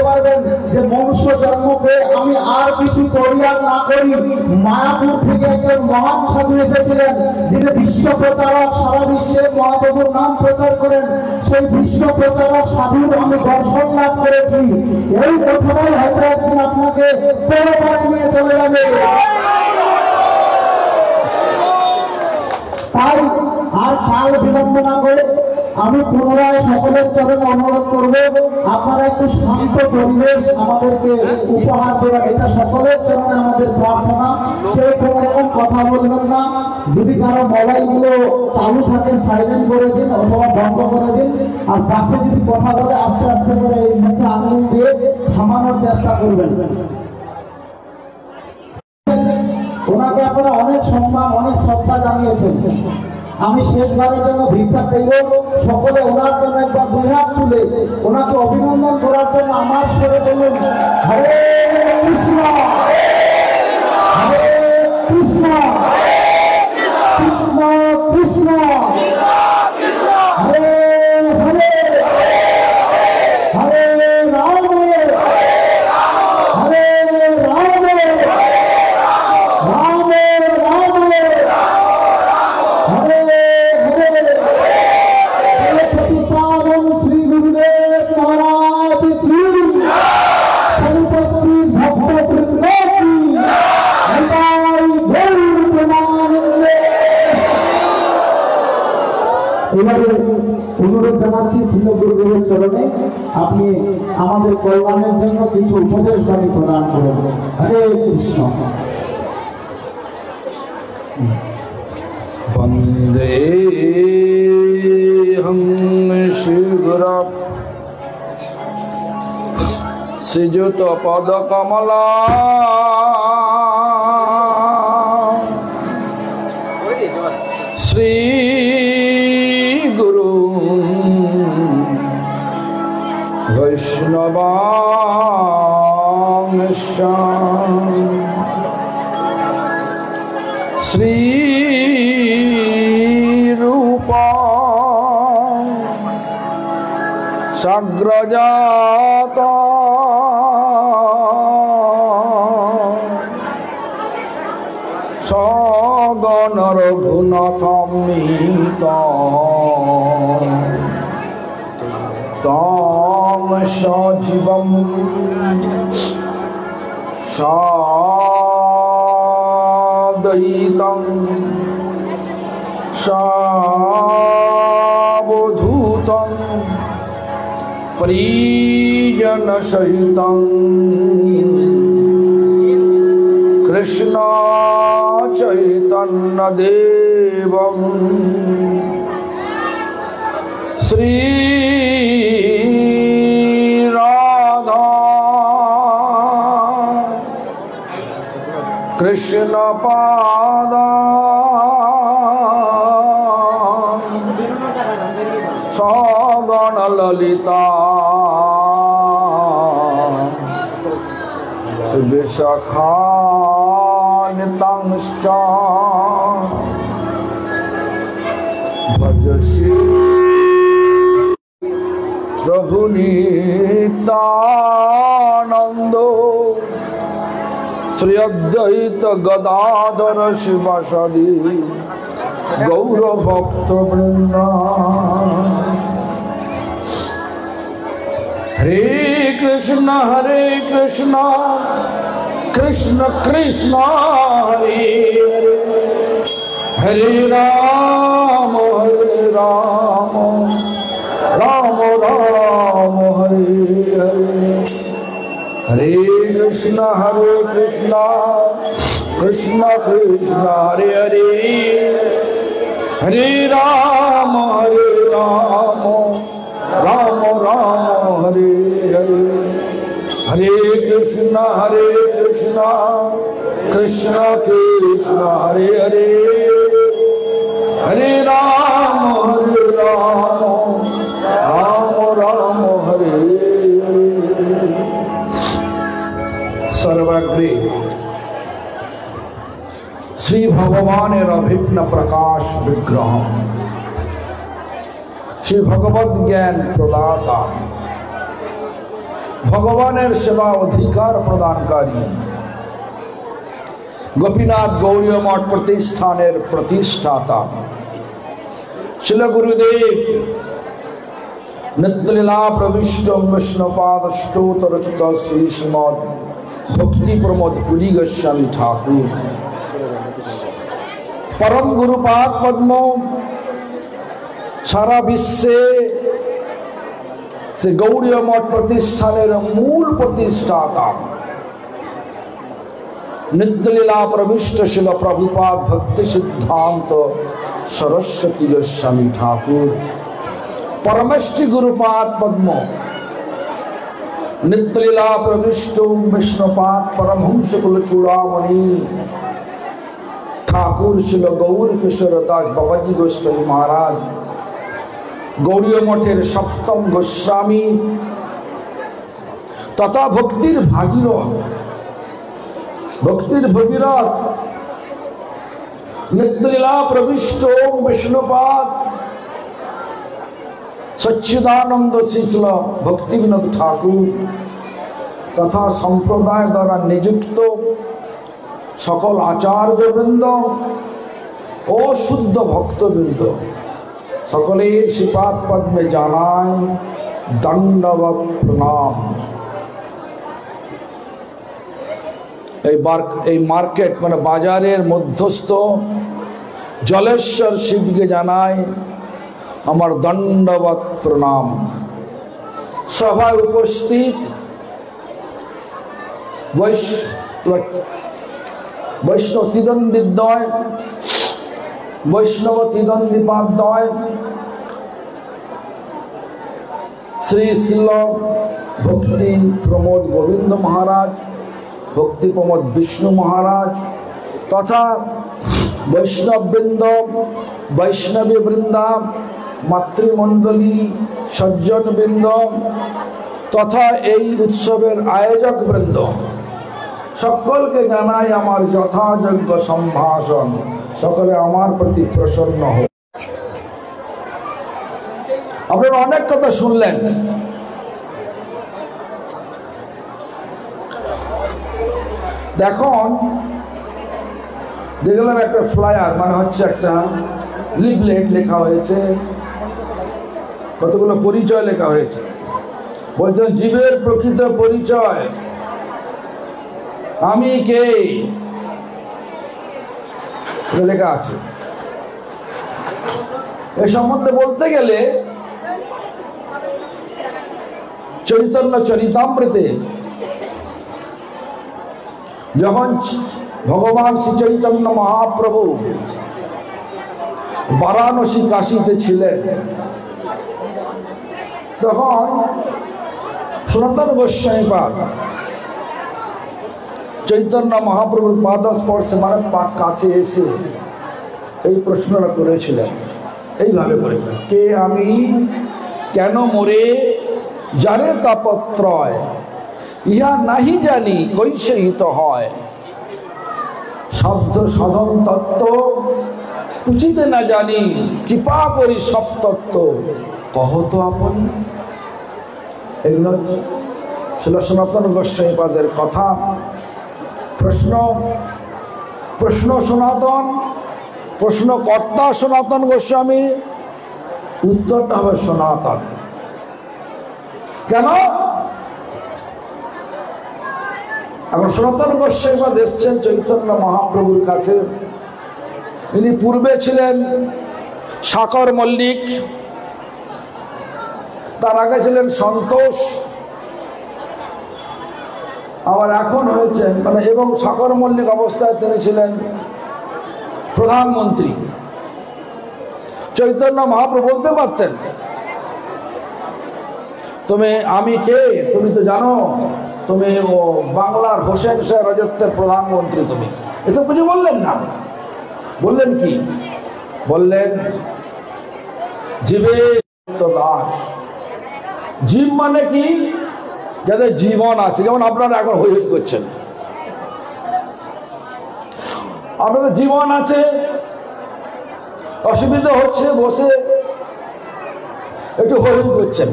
পারবেন যে মনুষ্য জন্ম পেয়ে আমি আর কিছু করি আর না করি। মায়াপুর থেকে একজন মহান সাধু এসেছিলেন, যিনি বিশ্ব প্রচারক, সারা বিশ্বে মহাপ্রভুর নাম প্রচার করেন। সেই বিশ্ব প্রচারক সাধুর আমি দর্শন লাভ করেছি। এই কথাটাই হয়তো একদিন আপনাকে পরপারে নিয়ে চলে যাবে। তাই আর কাল বিলম্ব না করে আমি পুনরায় সকলের চরণে অনুরোধ করব, আপনারা একটু শান্ত পরিবেশ আমাদেরকে উপহার দেবেন, এটা সকলের চরণে আমাদের প্রার্থনা। কেউ কোনো রকম কথা বলবেন না। যদি কারো মোবাইলগুলো চালু থাকে সাইলেন্ট করে দিন অথবা বন্ধ করে দিন। আর পাশে যদি কথা বলে আস্তে আস্তে করে এই মুখে আঙুল দিয়ে থামানোর চেষ্টা করবেন। ওনাকে আপনারা অনেক সম্মান, অনেক শ্রদ্ধা জানিয়েছেন। আমি শেষবারের জন্য ভিক্ষা চাইব, সকলে ওনার জন্য একবার দুই হাত তুলে ওনাকে অভিনন্দন করার জন্য আমার স্বরে বলুন, হরে কৃষ্ণ হরে কৃষ্ণ কৃষ্ণ কৃষ্ণ হরে হরে হরে রাম হরে রাম রাম রাম হরে হরে प्रतिपादन श्री गुरुदेव महाराज की समुपस्थित भक्त वृंद की निताई गौर प्रेमानंदे। এবারে অনুরোধ জানাচ্ছি শ্রী গুরুদেবের চরণে আপনি আমাদের কল্যাণের জন্য কিছু উপদেশ বাণী প্রদান করুন। হরে কৃষ্ণ। वंदे हम शिवरा श्रीजुत पद कमला श्री गुरु वैष्णवांश्च श्री सग्रजात सगण रघुनाथमित तम सजीवं सादयितं सावधूतं परिजन सहितं कृष्ण चैतन्य देवं श्री राधा कृष्ण पादा सगण ललिता विशाखान्वितांश्च भज श्री प्रभु नित्यानंदो श्री अद्वैत गदाधर शिवासादि गौर भक्त वृंद। हरे कृष्ण कृष्ण कृष्ण हरे हरे हरे राम राम राम हरे हरे। हरे कृष्ण कृष्ण कृष्ण हरे हरे हरे राम राम राम हरे हरे। हरे कृष्ण कृष्ण कृष्ण हरे हरे हरे राम राम राम हरे हरे। सर्वग्रे श्री भगवानेर अभिन्न प्रकाश विग्रह श्री भगवद ज्ञान प्रदाता ভগবানের সেবা অধিকার প্রদানকারী গোপীনাথ গৌড়ীয় মঠ প্রতিষ্ঠানের প্রতিষ্ঠাতা শিল গুরুদেব নিত্যলীলা প্রবিষ্ট বিষ্ণুপাদ স্তোত্র রচিত শ্রী শ্রীমদ ভক্তি প্রমোদ পুরী গোস্বামী ঠাকুর পরম গুরুপাদ পদ্ম সারা বিশ্বে সে গৌড়ীয় মঠ প্রতিষ্ঠানের মূল প্রতিষ্ঠাতা নিত্যলীলা প্রবিষ্ট শিল প্রভুপাদ ভক্তি সিদ্ধান্ত সরস্বতী গোস্বামী ঠাকুর পরমেষ্টি গুরুপাদ পদ্ম নিত্যলীলা প্রবিষ্ট বিষ্ণুপাদ পরমহংস কুল চূড়ামণি ঠাকুর ছিল গৌর কিশোর দাস বাবাজি গোস্বামী মহারাজ গৌড়ীয় মঠের সপ্তম গোস্বামী তথা ভক্তির ভাগীরথ নিত্যলীলা প্রবিষ্ট বিষ্ণুপাদ সচ্চিদানন্দ শিশল ভক্তি বিনোদ ঠাকুর তথা সম্প্রদায় দ্বারা নিযুক্ত সকল আচার্যবৃন্দ ও শুদ্ধ ভক্তবৃন্দ সকলের শ্রীপাদ পদ্মে জানায় দণ্ডবৎ প্রণাম। এই মার্কেট মানে বাজারের মধ্যস্থ জলেশ্বর শিবকে জানায় আমার দণ্ডবৎ প্রণাম। সভায় উপস্থিত বৈষ্ণব ত্রিদণ্ডীদ্বয় বৈষ্ণব ত্রিদণ্ডীপাদ্বয় শ্রী শিল ভক্তি প্রমোদ গোবিন্দ মহারাজ ভক্তি প্রমোদ বিষ্ণু মহারাজ তথা বৈষ্ণববৃন্দ বৈষ্ণবী বৃন্দা মাতৃমণ্ডলী সজ্জনবৃন্দ তথা এই উৎসবের আয়োজক বৃন্দ সকলকে জানাই আমার যথাযোগ্য সম্ভাষণ। সকলে আমার প্রতি প্রসন্ন হোক। আপনারা অনেক কথা শুনলেন। দেখুন দেখলাম একটা ফ্লায়ার মানে হচ্ছে একটা লিফলেট লেখা হয়েছে, কতগুলো পরিচয় লেখা হয়েছে। বলছেন জীবের প্রকৃত পরিচয়, আমি কে লেখা আছে। এ সম্বন্ধে বলতে গেলে চৈতন্য চরিতামৃতে যখন ভগবান শ্রী চৈতন্য মহাপ্রভু বারাণসী কাশীতে ছিলেন তখন সনাতন গোস্বামী পাদ চৈতন্য মহাপ্রভুর পাদস্পর্শে মানে কাছে এসে এই প্রশ্নটা করেছিলেন, এইভাবে করেছিলেন, কে আমি, কেন মোরে জানে তাপত্রয়, ইহা নাহি জানি কৈসে হিত হয়, শব্দ সাধন তত্ত্ব পুছিতে না জানি, কৃপা করি সব তত্ত্ব কহত আপন। এগুলো ছিল সনাতন গোস্বামী পাদের কথা। প্রশ্ন সনাতন, প্রশ্নকর্তা সনাতন গোস্বামী, উত্তরটা হবে সনাতন। কেন? এখন সনাতন গোস্বামী পাদ এসছেন চৈতন্য মহাপ্রভুর কাছে। ইনি পূর্বে ছিলেন সাকর মল্লিক, তার আগে ছিলেন সন্তোষ, আবার এখন হয়েছেন মানে এবং সাকর মল্লিক অবস্থায় তিনি ছিলেন প্রধানমন্ত্রী। চৈতন্য মহাপ্রভু বলতে পারতেন তুমি আমি কে, তুমি তো জানো তুমি ও বাংলার হোসেন শাহ রাজত্বের প্রধানমন্ত্রী, তুমি এত কিছু বললেন না। বললেন কি? বললেন জীবে দাস। জীব মানে কি? যাদের জীবন আছে, যেমন আপনারা এখন হই হই করছেন, আপনাদের জীবন আছে, অসুবিধা হচ্ছে বসে একটু হই হই করছেন,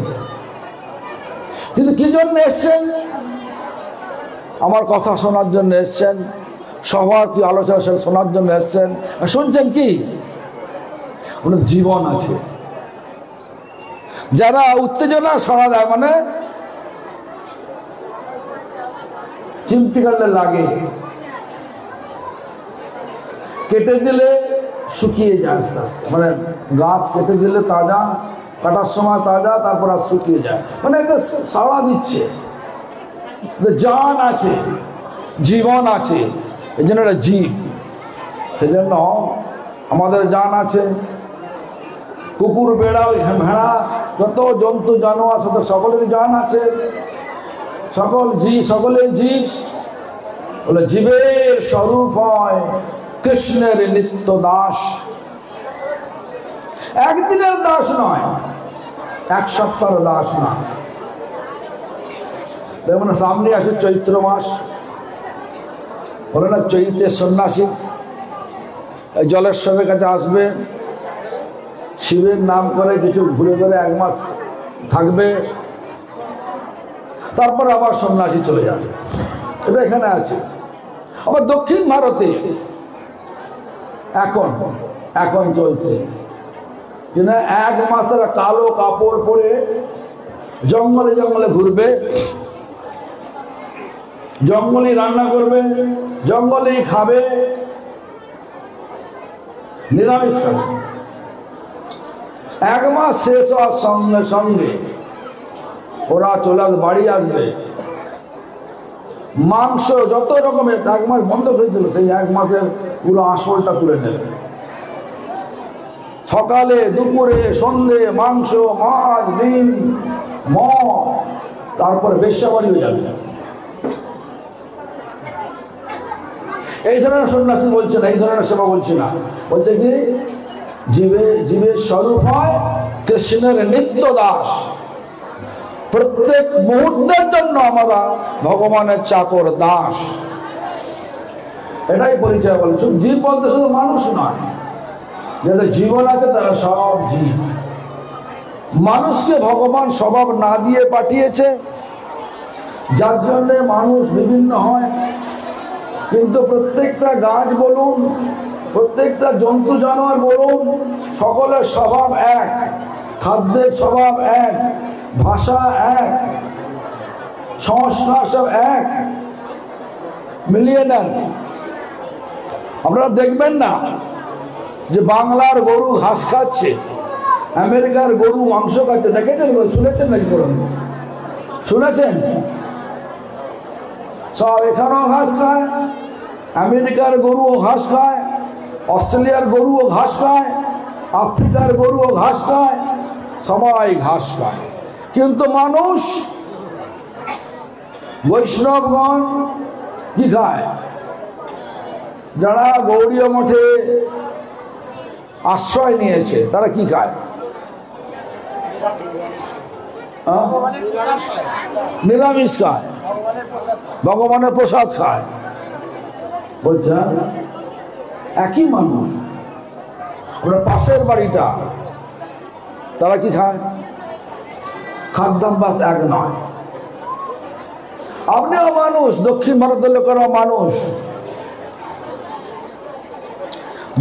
কিন্তু কি জন্য এসছেন? আমার কথা শোনার জন্য এসছেন, সবার কি আলোচনা সেটা শোনার জন্য এসছেন। শুনছেন কি? ওনার জীবন আছে। যারা উত্তেজনা সাড়া দেয়, মানে চিমটি কাটলে লাগে, কেটে দিলে শুকিয়ে যায় আস্তে আস্তে, মানে গাছ কেটে দিলে তাজা, কাটার সময় তাজা, তারপর আর শুকিয়ে যায়, মানে একটা সাড়া দিচ্ছে, জান আছে, জীবন আছে, এই জন্য একটা জীব। সেজন্য আমাদের জান আছে। কুকুর, বেড়া, ভেড়া, যত জন্তু জানোয়ার সাথে সকলেরই জান আছে। সকলের জীব বলে জীবের স্বরূপ হয় কৃষ্ণের নিত্য দাস। একদিনের দাস নয়, এক সপ্তাহের দাস না। দেখুন সামনে আসে চৈত্র মাস, বলে না চৈত্রের সন্ন্যাসী জলেশ্বরের কাছে আসবে, শিবের নাম করে কিছু ঘুরে ঘুরে 1 মাস থাকবে, তারপর আবার সন্ন্যাসী চলে যাবে। এটা এখানে আছে। আবার দক্ষিণ ভারতে এখন চলছে, কিনা 1 মাস তারা কালো কাপড় পরে জঙ্গলে জঙ্গলে ঘুরবে, জঙ্গলেই রান্না করবে, জঙ্গলেই খাবে, নিরামিষ খাবে। 1 মাস শেষ হওয়ার সঙ্গে সঙ্গে ওরা চলে বাড়ি আসবে, মাংস যত রকমের 1 মাস বন্ধ করে দিল, সেই 1 মাসের পুরো আসলটা তুলে নেবে। সকালে, দুপুরে, সন্ধ্যে মাংস, মাছ, ডিম, মদ, তারপরে বেশ্যাবাড়ি হয়ে যাবে। এই ধরনের সন্ন্যাসী বলছে না, এই ধরনের সেবা বলছে না, বলছে কি জীবের স্বরূপ হয় কৃষ্ণের নিত্য দাস। প্রত্যেক মুহূর্তের জন্য আমরা ভগবানের চাকর, দাস, এটাই পরিচয়। বলছে জীব বলতে শুধু মানুষ নয়, যাদের জীবন আছে তারা সব জীব। মানুষকে ভগবান স্বভাব না দিয়ে পাঠিয়েছে, যার জন্যে মানুষ বিভিন্ন হয়। কিন্তু প্রত্যেকটা গাছ বলুন, প্রত্যেকটা জন্তু জানোয়ার বলুন, সকলের স্বভাব এক, খাদ্যের স্বভাব এক, ভাষা এক, সংস্কার সব এক। মিলিয়ে নেন। আপনারা দেখবেন না যে বাংলার গরু ঘাস খাচ্ছে, আমেরিকার গরু মাংস খাচ্ছে, দেখেছেন? শুনেছেন নাকি? শুনেছেন? সব এখানেও ঘাস খায়, আমেরিকার গরুও ঘাস খায়, অস্ট্রেলিয়ার গরুও ঘাস খায়, আফ্রিকার গরুও ঘাস খায়, সবাই ঘাস খায়। কিন্তু মানুষ, বৈষ্ণবগণ কি খায়? যারা গৌড়ীয় মঠে আশ্রয় নিয়েছে তারা কি খায়? নিরামিষ খায়, ভগবানের প্রসাদ খায়। বলছেন একই মানুষ, ওরা পাশের বাড়িটা, তারা কি খায়? খাদ্যাভ্যাস এক নয়। আপনিও মানুষ, দক্ষিণ ভারতের লোকেরা মানুষ।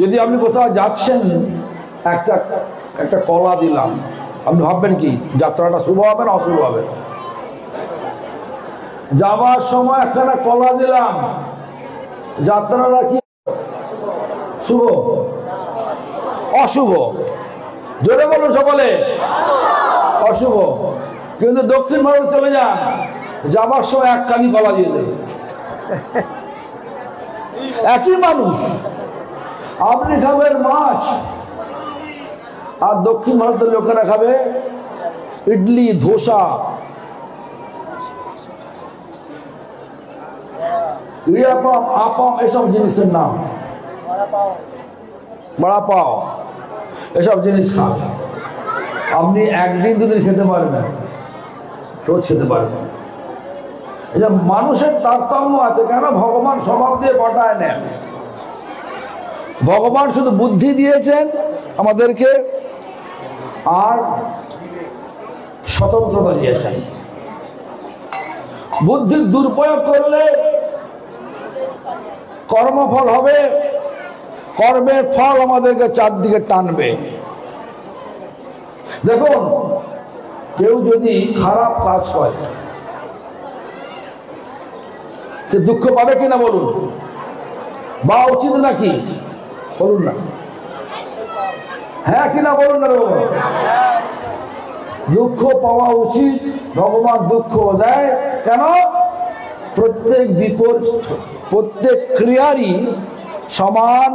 যদি আপনি কোথাও যাচ্ছেন, একটা কলা দিলাম, আপনি ভাববেন কি যাত্রাটা শুভ হবে না অশুভ হবে? যাওয়ার সময় একখানা কলা দিলাম, যাত্রাটা কি শুভ অশুভ? জোরে বলুন সকলে, অশুভ। কিন্তু দক্ষিণ ভারতে চলে যান, যাবার সময় 1 কানি কলা দিয়ে দেবে। একই মানুষ। আপনি খাবেন মাছ, আর দক্ষিণ ভারতের লোকেরা খাবে ইডলি, ধোসা, ইডিয়াপাম, আপাম, এসব জিনিসের নাম, বড়া পাও, এসব জিনিস খান। আপনি 1 দিন 2 দিন খেতে পারবেন, রোজ খেতে পারবেন। এই যে মানুষের তারতম্য আছে। কেন? ভগবান স্বভাব দিয়ে পাঠায় নেন। ভগবান শুধু বুদ্ধি দিয়েছেন আমাদেরকে, আর স্বতন্ত্রতা দিয়েছেন। বুদ্ধির দুর্প্রয়োগ করলে কর্মফল হবে, কর্মের ফল আমাদেরকে চারদিকে টানবে। দেখুন, কেউ যদি খারাপ কাজ করে সে দুঃখ পাবে কিনা বলুন, বা উচিত নাকি বলুন না, হ্যাঁ কিনা বলুন না। দুঃখ পাওয়া উচিত, ভগবান দুঃখ দেয় কেন? প্রত্যেক ক্রিয়ারই সমান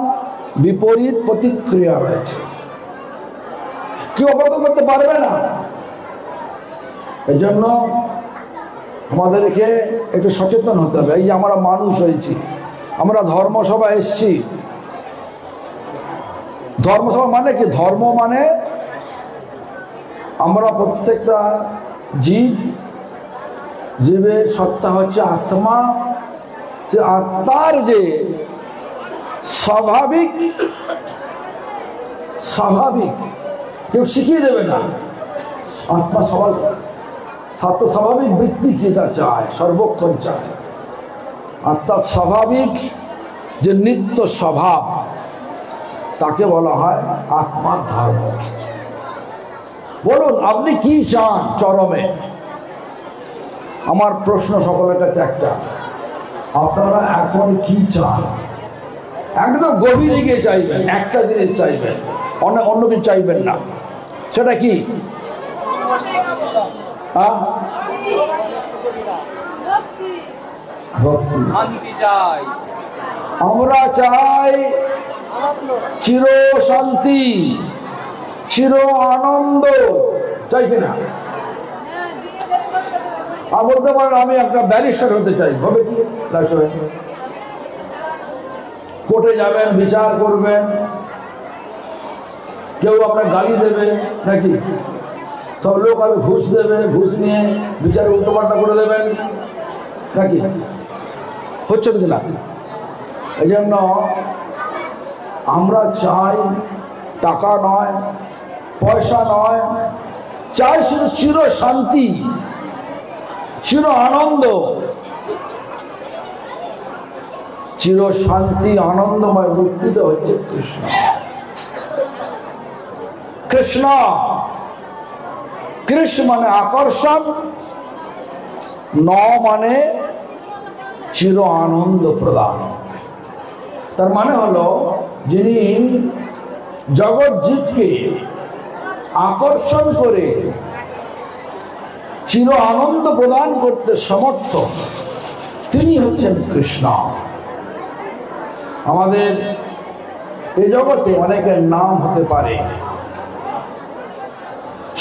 বিপরীত প্রতিক্রিয়া রয়েছে, কেউ অবগত করতে পারবে না। এই জন্য আমাদেরকে একটু সচেতন হতে হবে। এই যে আমরা মানুষ হয়েছি, আমরা ধর্মসভায় এসছি। ধর্মসভা মানে কি? ধর্ম মানে আমরা প্রত্যেকটা জীবের সত্তা হচ্ছে আত্মা। সে আত্মার যে স্বাভাবিক কেউ শিখিয়ে দেবে না। আত্মা স্বাভাবিক বৃত্তি যেটা চায়, সর্বক্ষণ চায়। আত্মার স্বাভাবিক যে নিত্য স্বভাব, তাকে বলা হয় আত্মার ধর্ম। বলুন আপনি কি চান চরমে? আমার প্রশ্ন সকলের কাছে একটা, আপনারা এখন কি চান? একদম গভীরে গিয়ে চাইবেন, একটা জিনিস চাইবেন, অন্য কিছু চাইবেন না। সেটা কি? আমরা চাই চির শান্তি, চির আনন্দ, চাই কিনা? আর বলতে পারেন আমি একটা ব্যারিস্টার হতে চাই, হবে কি? কোর্টে যাবেন, বিচার করবেন, কেউ আপনার গালি দেবে নাকি? সব লোক আমি ঘুষ দেবে, ঘুষ নিয়ে বিচারে উল্টোপাল্টা করে দেবেন নাকি? হচ্ছে তো কিনা? এই জন্য আমরা চাই টাকা নয়, পয়সা নয়, চাই শুধু চির শান্তি, চির আনন্দ। চির শান্তি আনন্দময় মূর্তিটা হচ্ছে কৃষ্ণ। কৃষ্ণ, কৃষ্ণ মানে আকর্ষণ, ন মানে চির আনন্দ প্রদান। তার মানে হলো যিনি জগৎ জীবকে আকর্ষণ করে চির আনন্দ প্রদান করতে সমর্থ, তিনি হচ্ছেন কৃষ্ণ। আমাদের এই জগতে অনেকের নাম হতে পারে।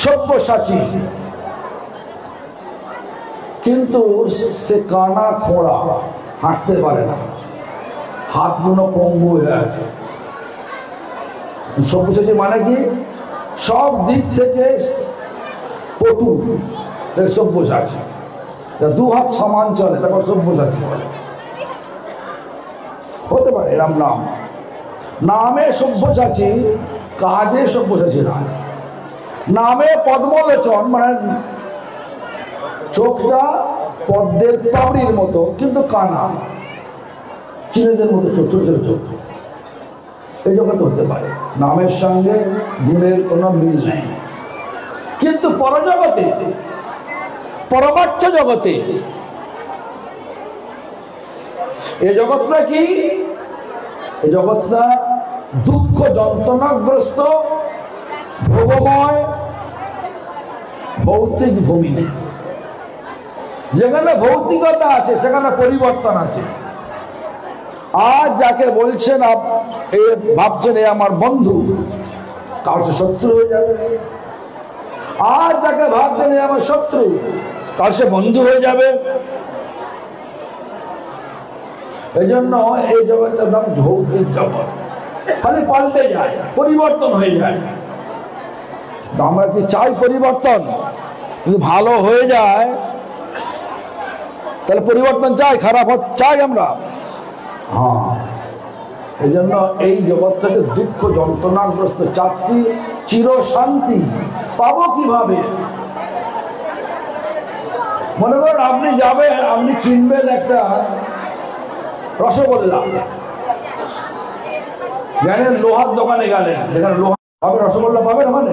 সব্যসাচী, কিন্তু সে কানা খোঁড়া, হাঁটতে পারে না, হাত গুলো পঙ্গু হয়ে আছে। সব্যসাচী মানে কি? সব দিক থেকে পটু, সব্যসাচী। দু হাত সমান চলে, তারপর সব্যসাচী বলে। হতে পারে এরম নাম। নামে সব্যসাচী, কাজে সব্যসাচী নয়। নামে পদ্মলোচন, মানে চোখটা পদ্মের পাপড়ির মতো, কিন্তু কানা, চিনেদের মতো ছোট ছোট চোখ। এই জগতে হতে পারে, নামের সঙ্গে গুণের কোনো মিল নেই। কিন্তু পরজগতে, পরমার্থ জগতে, এই জগৎটা কি? এই জগৎটা দুঃখ যন্ত্রণাগ্রস্ত, ভোগময় ভৌতিক ভূমি। যেখানে ভৌতিকতা আছে সেখানে পরিবর্তন আছে। আজ যাকে বলছেন ভাবছেন এ আমার বন্ধু, কাল সে শত্রু হয়ে যাবে। আজ যাকে ভাবছেন এ আমার শত্রু, কাল সে বন্ধু হয়ে যাবে। এই জন্য এই জগতের নাম ভৌতিক জগৎ, খালি পাল্টে যায়, পরিবর্তন হয়ে যায়। আমরা কি চাই পরিবর্তন? যদি ভালো হয়ে যায় তাহলে পরিবর্তন চাই, খারাপ চাই আমরা। হ্যাঁ, এই জন্য এই জগৎটাকে দুঃখ যন্ত্রণাগ্রস্ত চাচ্ছি, চির শান্তি পাবো কিভাবে? মনে করেন আপনি যাবেন, আপনি কিনবেন একটা রসগোল্লা, গেলেন লোহার দোকানে, গেলেন যেখানে লোহা পাবে, রসগোল্লা পাবেন ওখানে?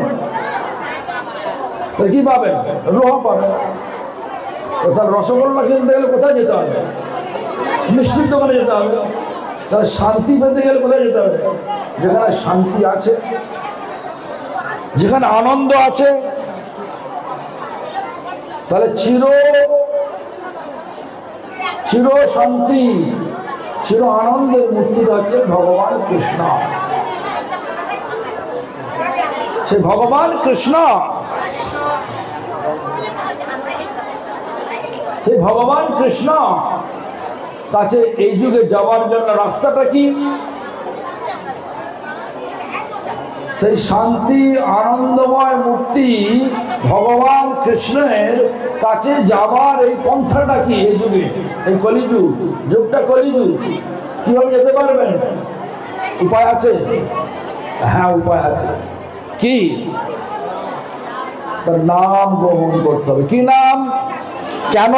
কি পাবেন? লোহা পাবেন। তাহলে রসগোল্লা কিনতে গেলে কোথায় যেতে হবে? মিষ্টির দোকানে যেতে হবে। তাহলে শান্তি পেতে গেলে কোথায় যেতে হবে? যেখানে শান্তি আছে, যেখানে আনন্দ আছে। তাহলে চির শান্তি, চির আনন্দের মূর্তি হচ্ছে ভগবান কৃষ্ণ। সে ভগবান কৃষ্ণ, সেই ভগবান কৃষ্ণ কাছে এই যুগে যাওয়ার জন্য রাস্তাটা কি? সেই শান্তি আনন্দময় মূর্তি ভগবান কৃষ্ণের কাছে যাবার এই পন্থাটা কি? এই যুগে, এই কলিযুগ, যুগটা কলিযুগ। কিভাবে যেতে পারবেন? উপায় আছে? হ্যাঁ, উপায় আছে। কি? তার নাম গ্রহণ করতে হবে। কি নাম? কেন?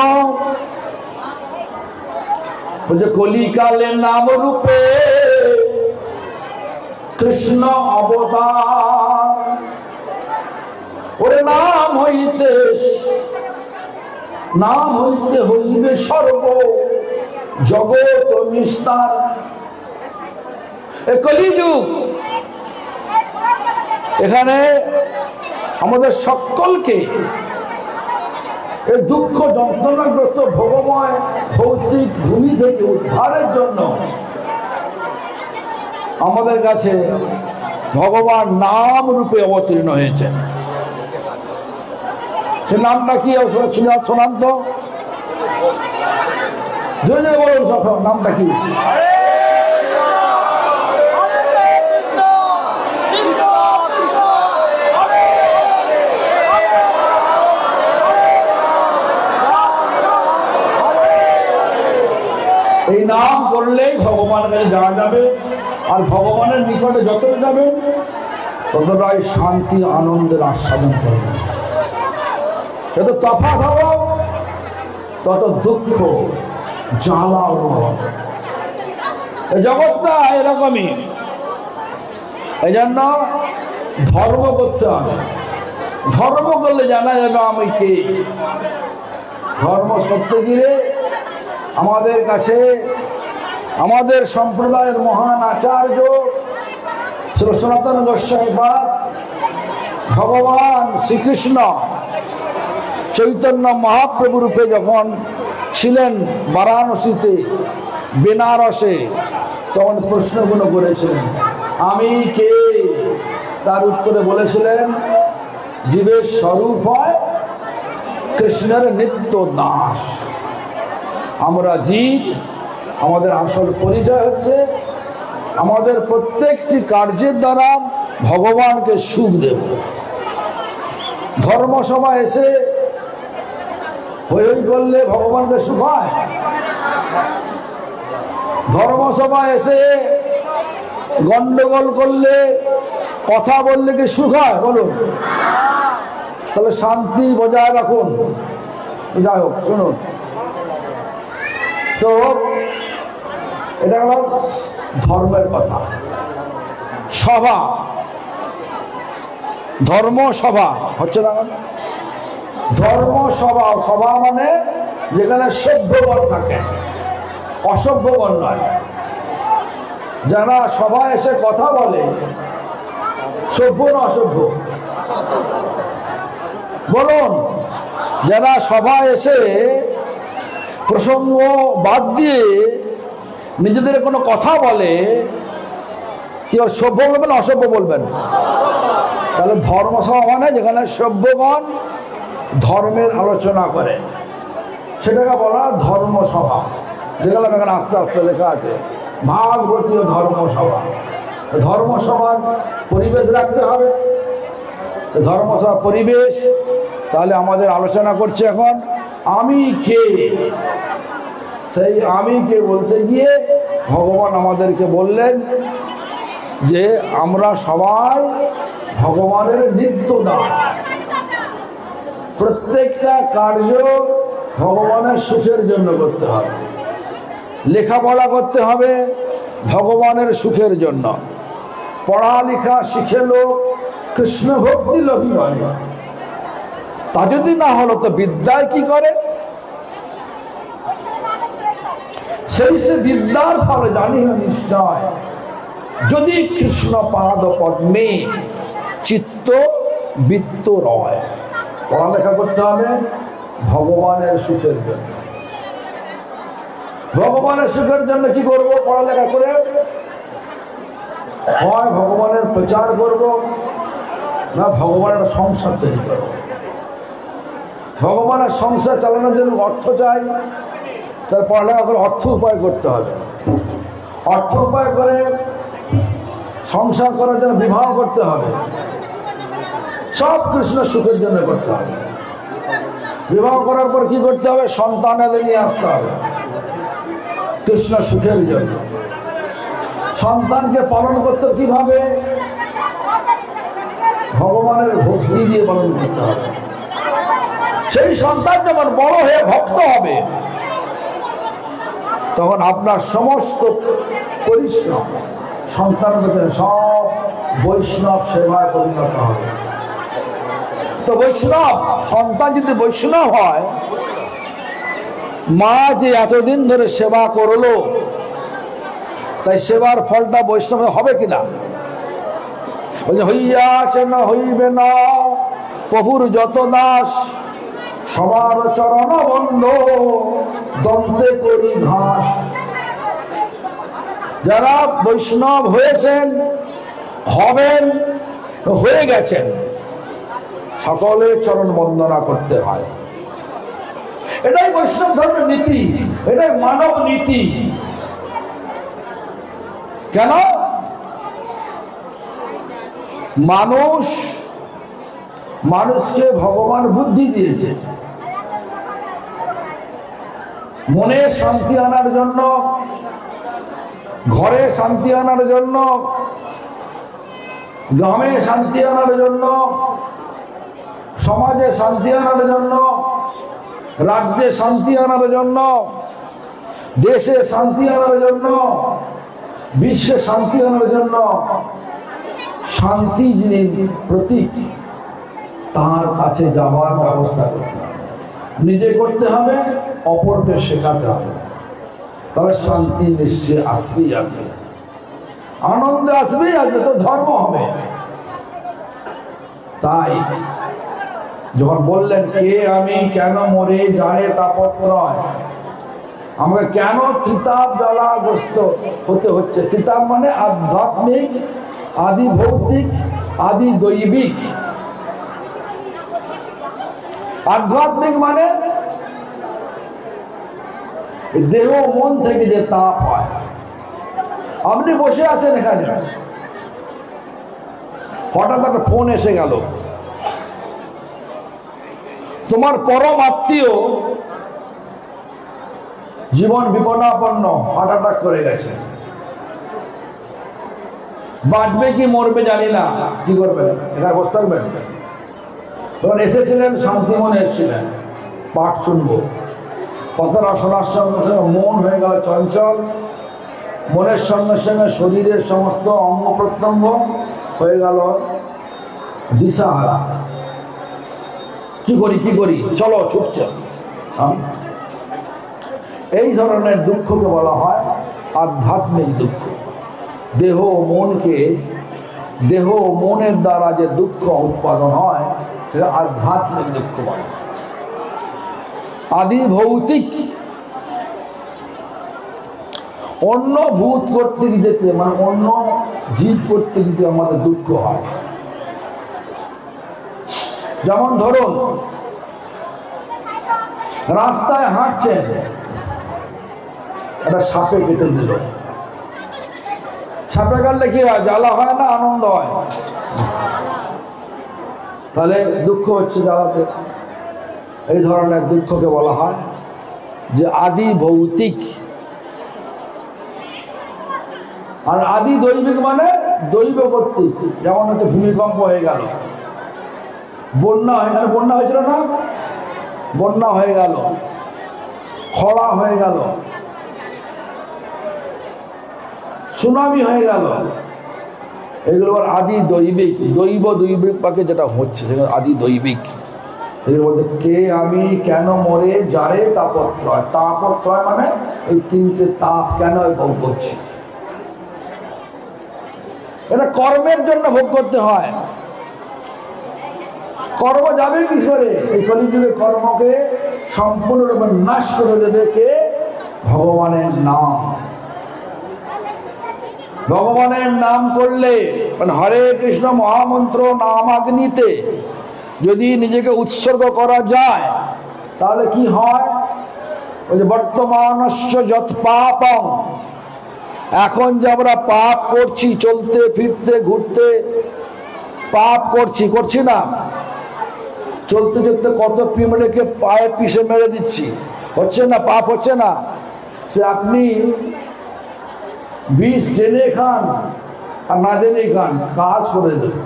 বলছে কলিকালে নাম রূপে কৃষ্ণ অবতার, ওরে নাম হইতে হইবে সর্ব জগৎ নিস্তার। এ কলিযুগ, এখানে আমাদের সকলকে এই দুঃখ যন্ত্রণাগ্রস্ত ভোগময় ভৌতিক ভূমি থেকে উদ্ধারের জন্য আমাদের কাছে ভগবান নাম রূপে অবতীর্ণ হয়েছেন। সে নামটা কি? শোনান তো, জোরে জোরে বলুন সব, নামটা কি? এই নাম করলেই ভগবানের কাছে যাওয়া যাবে। আর ভগবানের নিকটে যত যাবে ততটাই শান্তি আনন্দের আস্বাদন করবে। যত তফাৎ হব তত দুঃখ জ্বালা অনুভব। এই জগৎটা এরকমই। এই জন্য ধর্ম করতে হবে। ধর্ম করলে জানা যাবে আমি কে। ধর্ম করতে গিয়ে আমাদের কাছে আমাদের সম্প্রদায়ের মহান আচার্য শ্রী সনাতন গোস্বামী পাদ ভগবান শ্রীকৃষ্ণ চৈতন্য মহাপ্রভু রূপে যখন ছিলেন বারাণসীতে, বেনারসে, তখন প্রশ্নগুলো করেছিলেন, আমি কে? তার উত্তরে বলেছিলেন, জীবের স্বরূপ হয় কৃষ্ণের নিত্য দাস। আমরা জীব, আমাদের আসল পরিচয় হচ্ছে আমাদের প্রত্যেকটি কার্যের দ্বারা ভগবানকে সুখ দেব। ধর্মসভা এসে হই হই করলে ভগবানকে সুখ হয়? ধর্মসভা এসে গন্ডগোল করলে, কথা বললে কি সুখ হয়? বলুন। তাহলে শান্তি বজায় রাখুন। যাই হোক, শুনুন তো, এটা হলো ধর্মের কথা। সভা, ধর্মসভা হচ্ছে না? ধর্মসভা, সভা মানে যেখানে সভ্যগণ থাকে, অসভ্যগণ নয়। যারা সভা এসে কথা বলে সভ্য না অসভ্য? বলুন। যারা সভা এসে প্রসঙ্গ বাদ দিয়ে নিজেদের কোনো কথা বলে, কি সভ্য বলবেন অসভ্য বলবেন? তাহলে ধর্মসভা মানে যেখানে সভ্যগণ ধর্মের আলোচনা করে, সেটাকে বলা ধর্মসভা। যেগুলো এখানে আস্তে আস্তে লেখা আছে ভাগবতীয় ধর্মসভা। ধর্মসভার পরিবেশ রাখতে হবে। ধর্মসভার পরিবেশ, তাহলে আমাদের আলোচনা করছে এখন আমি কে। সেই আমি কে বলতে গিয়ে ভগবান আমাদেরকে বললেন যে আমরা সবাই ভগবানের নিত্য দাস। প্রত্যেকটা কার্য ভগবানের সুখের জন্য করতে হবে, লেখাপড়া করতে হবে ভগবানের সুখের জন্য। পড়ালেখা শিখে লোক কৃষ্ণ ভক্তি লোভী হয়, তা যদি না হলো তো বিদ্যায় কি করে? সেই সে বিদ্যার ফলে জানি নিশ্চয় যদি কৃষ্ণ পাদ পদ্মে চিত্ত বৃত্ত রয়। পড়ালেখা করতে হবে ভগবানের সুখের জন্য। ভগবানের সুখের জন্য কি করব? পড়ালেখা করে হয় ভগবানের প্রচার করব, না ভগবানের সংসার তৈরি করব। ভগবানের সংসার চালানোর জন্য অর্থ চাই, তার পড়ালেখা করে অর্থ উপায় করতে হবে। অর্থ উপায় করে সংসার করার জন্য বিবাহ করতে হবে, সব কৃষ্ণ সুখের জন্য করতে হবে। বিবাহ করার পর কি করতে হবে? সন্তানাদের নিয়ে আসতে হবে কৃষ্ণ সুখের জন্য। সন্তানকে পালন করতে কিভাবে? ভগবানের ভক্তি দিয়ে পালন করতে হবে। সেই সন্তান যখন বড় হয়ে ভক্ত হবে তখন আপনার সমস্ত পরিশ্রম সন্তানদের সব বৈষ্ণব সেবায় পরিণত হবে। তো বৈষ্ণব সন্তান যদি বৈষ্ণব হয়, মা যে এতদিন ধরে সেবা করলো তাই সেবার ফলটা বৈষ্ণব হবে কিনা? হইয়াছে না হইবে না প্রভুর যত দাস, সবার চরণ বন্ধ দন্তে করি ঘাস। যারা বৈষ্ণব হয়েছেন, হবেন, হয়ে গেছেন, সকলের চরণ বন্দনা করতে হয়। এটাই বৈষ্ণব ধর্মের নীতি, এটাই মানব নীতি। কেন? মানুষকে ভগবান বুদ্ধি দিয়েছে মনে শান্তি আনার জন্য, ঘরে শান্তি আনার জন্য, গ্রামে শান্তি আনার জন্য, সমাজে শান্তি আনার জন্য, রাজ্যে শান্তি আনার জন্য, দেশে শান্তি আনার জন্য, বিশ্বে শান্তি আনার জন্য। শান্তি যিনি প্রতীক, তার কাছে যাওয়ার ব্যবস্থা করতে হবে, নিজে করতে হবে, অপরকে শেখাতে হবে, তাহলে শান্তি নিশ্চয় আসবেই আসবে, আনন্দ আসবেই আসবে, তো ধর্ম হবে। তাই যখন বললেন কে আমি, কেন মরে যায় তাপত্রয়, আমাকে কেন তিতাব জ্বালাগ্রস্ত হতে হচ্ছে? তিতাব মানে আধ্যাত্মিক, আদি ভৌতিক, আদি দৈবিক। আধ্যাত্মিক মানে দেহ মন থেকে যে তাপ হয়। আপনি বসে আছেন এখানে, হঠাৎ একটা ফোন এসে গেল, তোমার পরম আত্মীয় জীবন বিপদাপন্ন, হার্ট অ্যাটাক করে গেছে, বাঁচবে কি মরবে জানি না, কি করবেন? এখানে বসে থাকবেন? তখন এসেছিলেন, শান্তিমনে এসেছিলেন, পাঠ শুনবো। কথাটা শোনার সঙ্গে সঙ্গে মন হয়ে গেল চঞ্চল, মনের সঙ্গে সঙ্গে শরীরের সমস্ত অঙ্গ প্রত্যঙ্গ হয়ে গেল দিশাহারা। কি করি কি করি, চলো ছুটছে। এই ধরনের দুঃখকে বলা হয় আধ্যাত্মিক দুঃখ। দেহ মনকে, দেহ মনের দ্বারা যে দুঃখ উৎপাদন হয় সেটা আধ্যাত্মিক দুঃখ বলে। আদি ভৌতিক, অন্য ভূত করতে যেতে, মানে অন্য জীব করতে যেতে আমাদের দুঃখ হয়। যেমন ধরুন রাস্তায় হাঁটছেন, একটা সাপে কেটে দিল, সাপে কাটলে কি হয়? জ্বালা হয় না আনন্দ হয়? তাহলে দুঃখ হচ্ছে জ্বালাতে। এই ধরনের দুঃখকে বলা হয় যে আদি ভৌতিক। আর আদি দৈবিক মানে দৈব কর্তৃক। যেমন হচ্ছে ভূমিকম্প হয়ে গেল, বন্যা হয়ে গেল, বন্যা হয়েছিল না, বন্যা হয়ে গেল, খরা হয়ে গেল, সুনামি হয়ে গেল, এগুলো আদি দৈবিক, দৈবিক পাকে যেটা হচ্ছে সেগুলো আদি দৈবিক। সেগুলো বলতে কে আমি, কেন মরে, যারে তাপত্রয়। তাপত্রয় মানে এই তিনটে তাপ কেন ভোগ করছি, এটা কর্মের জন্য ভোগ করতে হয়। কর্ম যাবে কি করে? এই কলিযুগে কর্মকে সম্পূর্ণরূপে নাশ করে দেবে কে? ভগবানের নাম। ভগবানের নাম করলে মানে হরে কৃষ্ণ মহামন্ত্র নামাগ্নিতে যদি নিজেকে উৎসর্গ করা যায় তাহলে কি হয়? ওই যে বর্তমানস্য যৎ পাপং, এখন যে আমরা পাপ করছি, চলতে ফিরতে ঘুরতে পাপ করছি না? চলতে চলতে কত পিঁমড়েকে পায়ে পিষে মেরে দিচ্ছি, হচ্ছে না? পাপ হচ্ছে না? সে আপনি বিষ জেনে খান আর না জেনে খান, কাজ করে দেবে।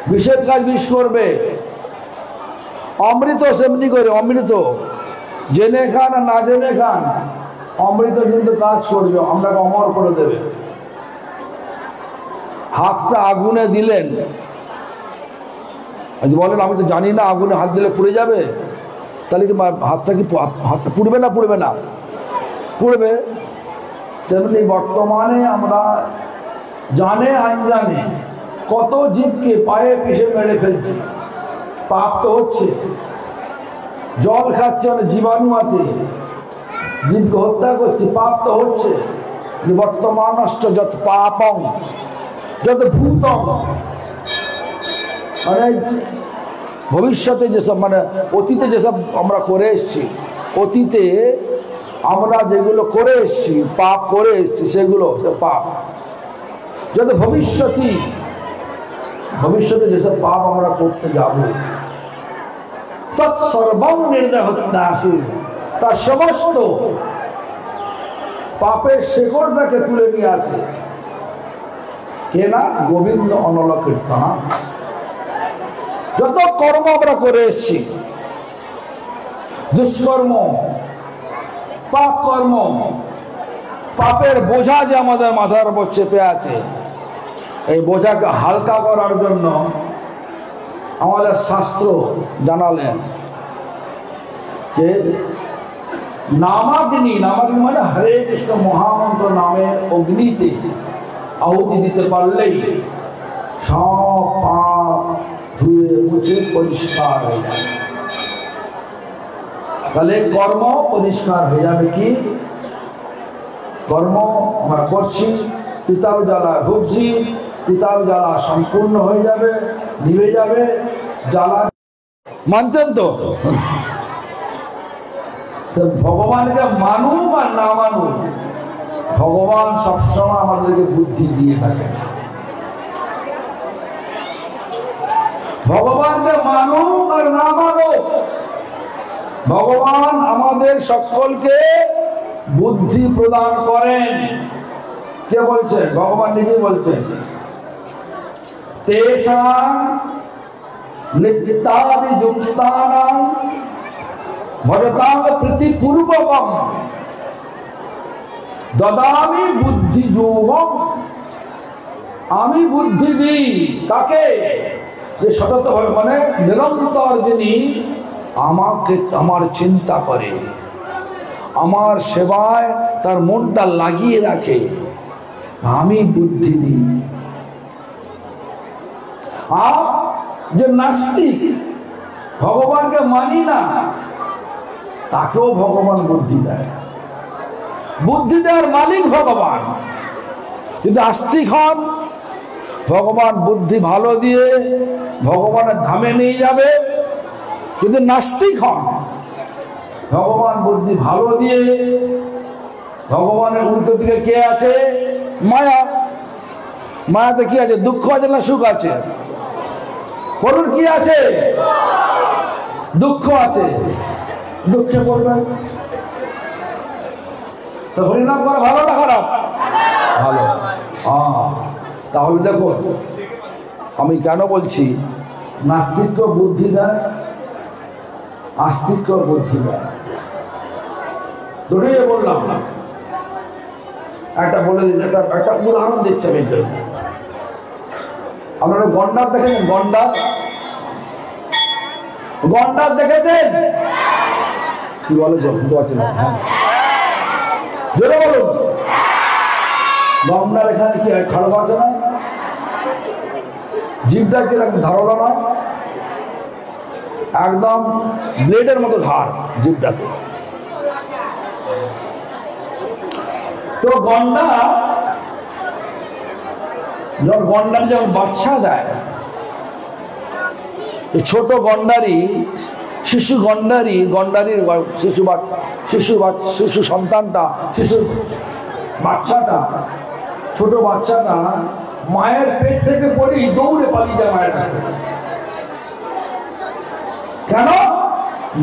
বিষের কাজ বিষ করবে, অমৃত সেমনি করে। অমৃত জেনে খান আর না জেনে খান, অমৃত কিন্তু কাজ করবে, আপনাকে অমর করে দেবে। হাতটা আগুনে দিলেন, বলেন আমি তো জানি না আগুনে হাত দিলে পুড়ে যাবে, তাহলে কি হাতটা পুড়বে না? পুড়বে না, পুড়বে। তেমনি বর্তমানে আমরা জানে আনজানে কত জীবকে পায়ে পিষে মেরে ফেলছি, পাপ তো হচ্ছে। জল খাচ্ছে, অনেক জীবাণু আছে, জীবকে হত্যা করছি, পাপ তো হচ্ছে। বর্তমানষ্ট যত পাপং যত ভূতম, মানে ভবিষ্যতে যেসব মানে অতীতে যেসব আমরা করে এসছি, অতীতে আমরা যেগুলো করে এসছি, পাপ করে এসছি, সেগুলো পাপ। যত ভবিষ্যতে যেসব পাপ আমরা করতে যাব, তৎসর্বং নির্দেহত্যাসু, তার সমস্ত পাপের শেকড়টাকে তুলে নিয়ে আসে কে না? গোবিন্দ অনল কীর্তনা। যত কর্ম আমরা করে এসছি, দুষ্কর্ম, পাপ কর্ম, পাপের বোঝা যে আমাদের মাথার উপর চেপে আছে, এই বোঝাকে হালকা করার জন্য আমাদের শাস্ত্র জানালেন যে নামাগ্নি, নামাগ্নি মানে হরে কৃষ্ণ মহামন্ত্র নামের অগ্নিতে আহুতি দিতে পারলেই সব পাপ ধুয়ে মুছে পরিষ্কার হয়ে যাবে। তাহলে কর্ম পরিষ্কার হয়ে যাবে। কি কর্ম আমরা করছি, তিতাব জ্বালা ভুগছি, তিতাব জ্বালা সম্পূর্ণ হয়ে যাবে, নিভে যাবে জ্বালা। মানছেন তো? ভগবানকে মানুক আর না মানুক, ভগবান সবসময় আমাদেরকে বুদ্ধি দিয়ে থাকে। ভগবানকে মানুক আর না মানুক, ভগবান আমাদের সকলকে বুদ্ধি প্রদান করেন। কে বলছেন? ভগবান নিজেই বলছেন, তেষাং নিত্যাভিযুক্তানাং ভজতাং প্রীতিপূর্বকং দদামি বুদ্ধিযোগং। আমি বুদ্ধি দিই কাকে? যে সততভাবে মানে নিরন্তর যিনি আমাকে আমার চিন্তা করে, আমার সেবায় তার মনটা লাগিয়ে রাখে, আমি বুদ্ধি দিই। আর যে নাস্তিক, ভগবানকে মানি না, তাকেও ভগবান বুদ্ধি দেয়। বুদ্ধি দেওয়ার মালিক ভগবান। যদি আস্তিক হন, ভগবান বুদ্ধি ভালো দিয়ে ভগবানের ধামে নিয়ে যাবে। যদি নাস্তিক হন, ভগবান বুদ্ধি ভালো দিয়ে, ভগবানের উল্টো দিকে কে আছে? মায়া। মায়াতে কি আছে? দুঃখ আছে না সুখ আছে? বলুন কি আছে? দুঃখ আছে। দুঃখে পড়বেন তো হরিনাম করা ভালো না খারাপ? ভালো। তাহলে দেখুন আমি কেন বলছি নাস্তিক্য বুদ্ধি দেয়, আস্তিক্য বুদ্ধি দেয়। দুটোই বললাম না, একটা বলে দিচ্ছি, একটা উদাহরণ দিচ্ছি আমি। আপনারা গন্ডার দেখেছেন? গন্ডার দেখেছেন? কি বলে জোরে বলুন। গন্ডার এখানে কি খারাপ আছে না? জিভটা কিরকম ধারলা নয়, একদম ব্লেডের মতো ধার জিভটাতে। তো গন্ডারি যখন বাচ্চা দেয়, তো ছোট গন্ডারি, শিশু সন্তানটা, ছোট বাচ্চাটা মায়ের পেট থেকে পড়েই দৌড়ে পালিয়ে যায় মায়ের কাছে। কেন?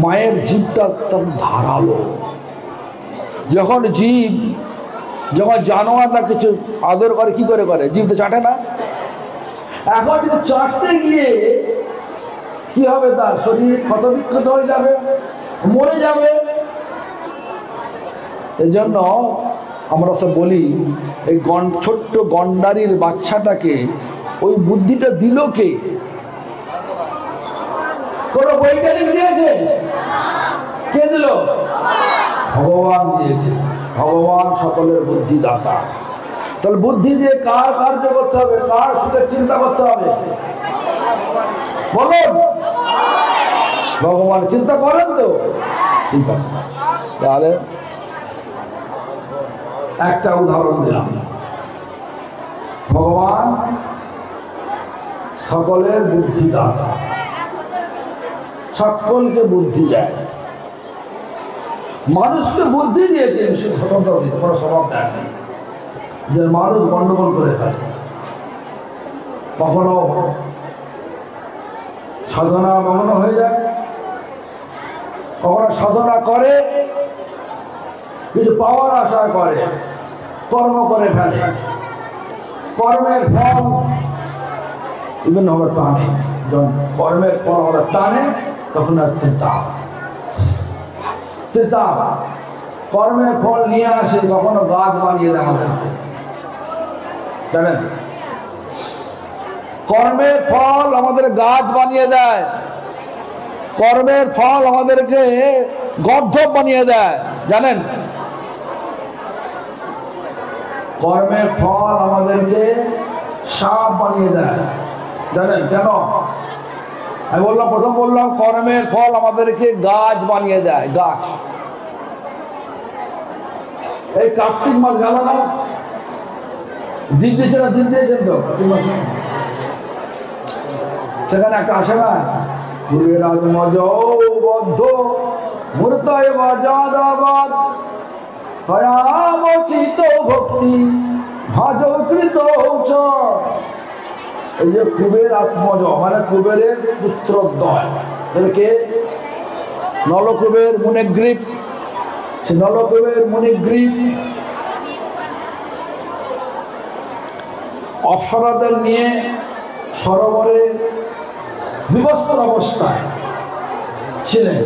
মায়ের জিভটা একদম ধারালো। যখন জানোয়ারটা কিছু আদর করে, কি করে জিভ তো চাটে না। এখন যদি চাটতে গিয়ে কি হবে, তার শরীর ক্ষতবিক্ষত হয়ে যাবে, মরে যাবে। এই জন্য আমরা সব বলি, এই ছোট্ট গন্ডারির বাচ্চাটাকে ওই বুদ্ধিটা দিল কে? কোন বৈজ্ঞানিক দিয়েছে? কে দিল? ভগবান দিয়েছে। ভগবান সকলের বুদ্ধিদাতা। তাহলে বুদ্ধি দিয়ে কার কার্য করতে হবে, কার সুখের চিন্তা করতে হবে? বলুন, ভগবান চিন্তা করেন তো? ঠিক আছে, তাহলে একটা উদাহরণ দিলাম। ভগবান সকলের বুদ্ধিদাতা, সকলকে বুদ্ধি দেয়। মানুষকে বুদ্ধি দিয়েছেন, সে স্বতন্ত্র কোনো স্বভাব দেয় না যে মানুষ গন্ডগোল করে থাকে। কখনো সাধনা মগ্ন হয়ে যায়, কখনো সাধনা করে কিছু পাওয়ার আশা করে, কর্ম করে ফেলে, কর্মের ফল বিভিন্ন হবে টানে। যখন কর্মের ফল আমরা টানে, তখন আর তেতা কর্মের ফল নিয়ে আসে, কখনো গাছ বানিয়ে দেয় আমাদের। জানেন, কর্মের ফল আমাদের গাছ বানিয়ে দেয়, কর্মের ফল আমাদেরকে গর্ধব বানিয়ে দেয়। জানেন, কর্মের ফল আমাদেরকে সাপ বানিয়ে দেয়। জানেন কেন? আমি প্রথম বললাম কর্মের ফল আমাদেরকে গাছ বানিয়ে দেয়। গাছ, এই কার্তিক মাস গেল না, দিন দিয়েছেন তো, সেখানে একটা আসে না, বদ্ধ মূর্তয় বাজাদাবাদ হয়ামচিত ভক্তি ভাজকৃত। এই যে কুবের আত্মজ, মানে কুবেরের পুত্রদ্বয়, এদেরকে নলকুবের মুনিগ্রীব। সে নলকুবের মুনিগ্রীব অপ্সরাদের নিয়ে সরোবরে বিবস্ত্র অবস্থায় ছিলেন।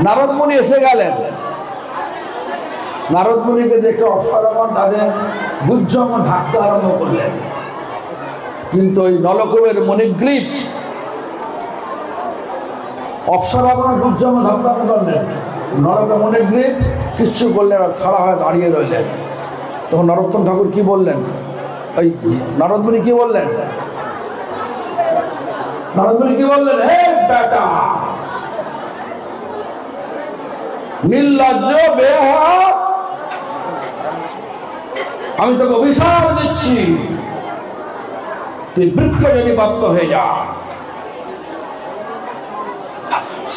নারদ মুনি এসে গেলেন। নারদ মুনিকে দেখে অপ্সরাগণ তাদের গুজ্জম ঢাকতে আরম্ভ করলেন, কিন্তু ওই নলকুবের মণিগ্রীব অপ্সরাগণ গুজ্জম ঢাকতে আরম্ভ করলেন। নরকের মণিগ্রীব কিচ্ছু করলেন, আর খাড়া হয়ে দাঁড়িয়ে রইলেন। তখন নরোত্তম ঠাকুর কি বললেন? ওই নারদ মুনি কি বললেন? নারদ মুনি কি বললেন? হে বেটা, নির্লজ্জ বেহায়া, আমি তোকে অভিশাপ দিচ্ছি, তুই বৃক্ষজনী প্রাপ্ত হয়ে যা।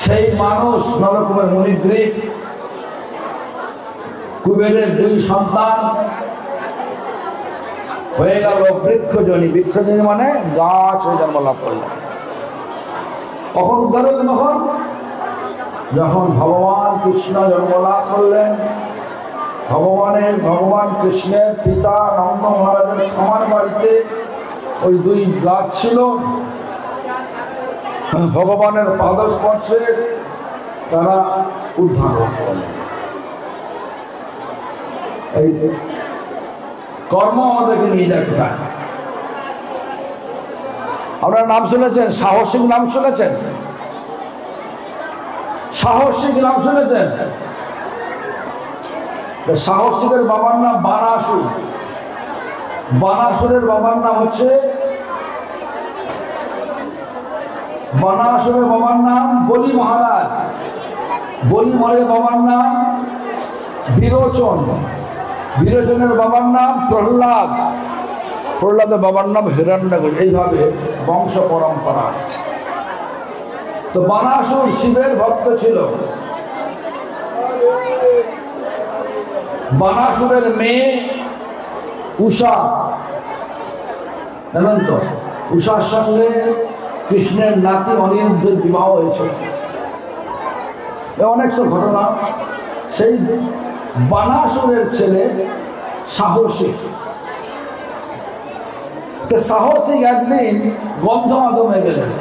সেই মানুষ নরকুবের মুনিগ্রীব, কুবেরের দুই সন্তান হয়ে গেল বৃক্ষজনী। বৃক্ষজনী মানে গাছ হয়ে জন্ম লাভ করলেন। কখন উদ্ধার হলেন? তখন যখন ভগবান কৃষ্ণ জন্ম লাভ করলেন। ভগবান কৃষ্ণের পিতা নন্দ মহারাজের খামার বাড়িতে ওই দুই গাছ ছিল। ভগবানের পাদস্পর্শে তারা উদ্ধার করলেন। এই কর্ম আমাদেরকে নিয়ে যাচ্ছে। আপনারা নাম শুনেছেন, সাহসিক নাম শুনেছেন? সাহসিক নাম শুনেছেন? সাহসিকের বাবার নাম বানাসুর। বানাসুরের বাবার নাম হচ্ছে বানাসুরের বাবার নাম বলি মহারাজ। বলি মহারাজের বাবার নাম বিরোচন। বিরোচনের বাবার নাম প্রহ্লাদ। প্রহ্লাদের বাবার নাম হিরণ্যকশিপু। এইভাবে বংশ পরম্পরা। তো বানাসুর শিবের ভক্ত ছিল। বানাসুরের মেয়ে উষা, জানেন তো, উষার সঙ্গে কৃষ্ণের নাতি অনিরুদ্ধের বিবাহ হয়েছিল। অনেক সব ঘটনা। সেই বানাসুরের ছেলে সাহসিক। সাহসিক একদিন গন্ধমাদমে গেলেন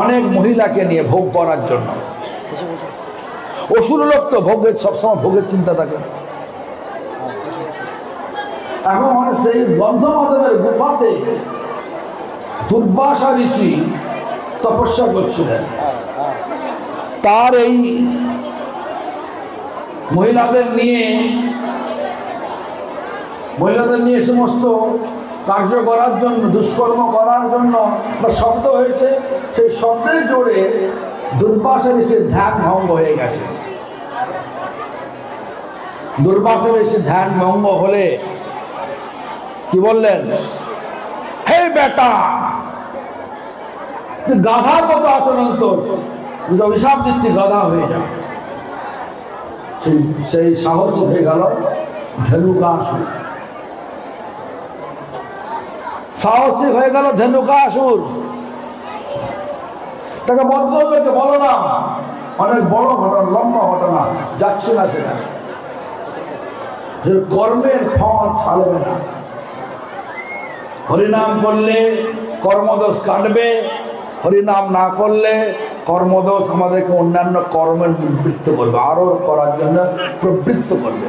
অনেক মহিলাকে নিয়ে ভোগ করার জন্য। অসুর লোক তো ভোগের, সবসময় ভোগের চিন্তা থাকে। এখন সেই গন্ধমাদমের গুফাতে দুর্বাসা ঋষি তপস্যা করছিলেন। তার এই মহিলাদের নিয়ে সমস্ত কার্য করার জন্য, দুষ্কর্ম করার জন্য বা শব্দ হয়েছে। সেই শব্দের জোরে দুর্বাসা ঋষির ধ্যান ভঙ্গ হয়ে গেছে। দুর্বাসা ঋষির ধ্যান ভঙ্গ হলে কি বললেন? হে বেটা, তুই গাধার মতো আচরণ তোর, অভিশাপ দিচ্ছি, গাধা হয়ে যা। সেই সাহস হয়ে গেল ধেনুকাসুর। সাহসিক হয়ে গেল ধেনুকাসুর। তাকে বদলোকে বলো না, অনেক বড় ঘটনা, লম্বা ঘটনা, যাচ্ছে না সেটা। যে কর্মের ফল ছাড়বে না। হরিনাম করলে কর্মদোষ কাটবে, হরিনাম না করলে কর্মদোষ আমাদেরকে অন্যান্য কর্মের প্রবৃত্ত করবে, আরো করার জন্য প্রবৃত্ত করবে,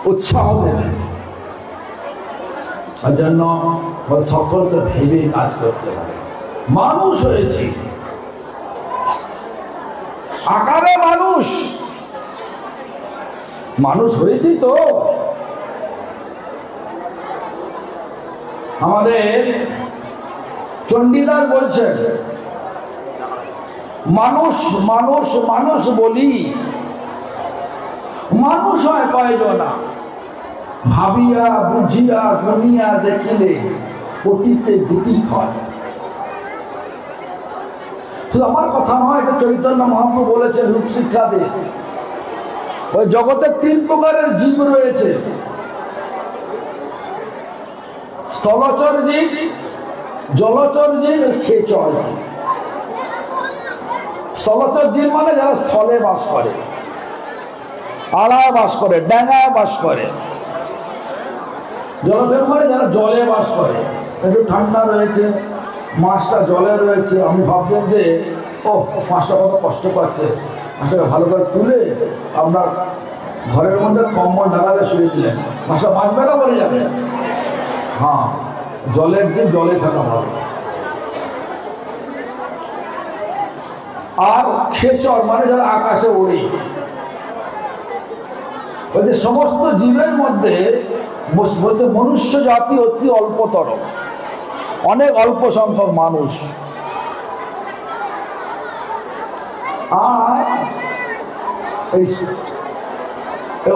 উৎসাহ দেবে। তার জন্য সকলকে ভেবে কাজ করতে হবে। মানুষ হয়েছি, আকারে মানুষ হয়েছি তো। আমাদের চণ্ডীদাস বলছেন, মানুষ মানুষ মানুষ বলি, মানুষ হয় কয়জনা, ভাবিয়া বুঝিয়া গুনিয়া দেখিলে অতীতে দুটি হয়। শুধু আমার কথা নয়, এটা চৈতন্য মহাপ্রভু বলেছেন রূপ শিক্ষাতে। ওই জগতের 3 প্রকারের জীব রয়েছে। স্থলচর জীব, জলচর জীব, খেচর জীব। স্থলচর জীব মানে যারা স্থলে বাস করে, আড়ায় বাস করে, ডাঙায় বাস করে। জলচর মানে যারা জলে বাস করে, একটু ঠান্ডা রয়েছে, মাছটা জলে রয়েছে, আমি ভাবছেন যে ও মাছটা কত কষ্ট পাচ্ছে, মাছটাকে ভালো করে তুলে আপনার ঘরের মধ্যে কম্বল ঢাকাতে শুয়ে দিলেন, মাছটা বাঁচবে না, বলে যাবে। হ্যাঁ, জলের দিন জলে থাকা ভালো। আর খেচর মানে যারা আকাশে ওড়ে। ওই যে সমস্ত জীবের মধ্যে বলতে মনুষ্য জাতি অতি অল্পতর, অনেক অল্প সংখ্যক মানুষ। আর এই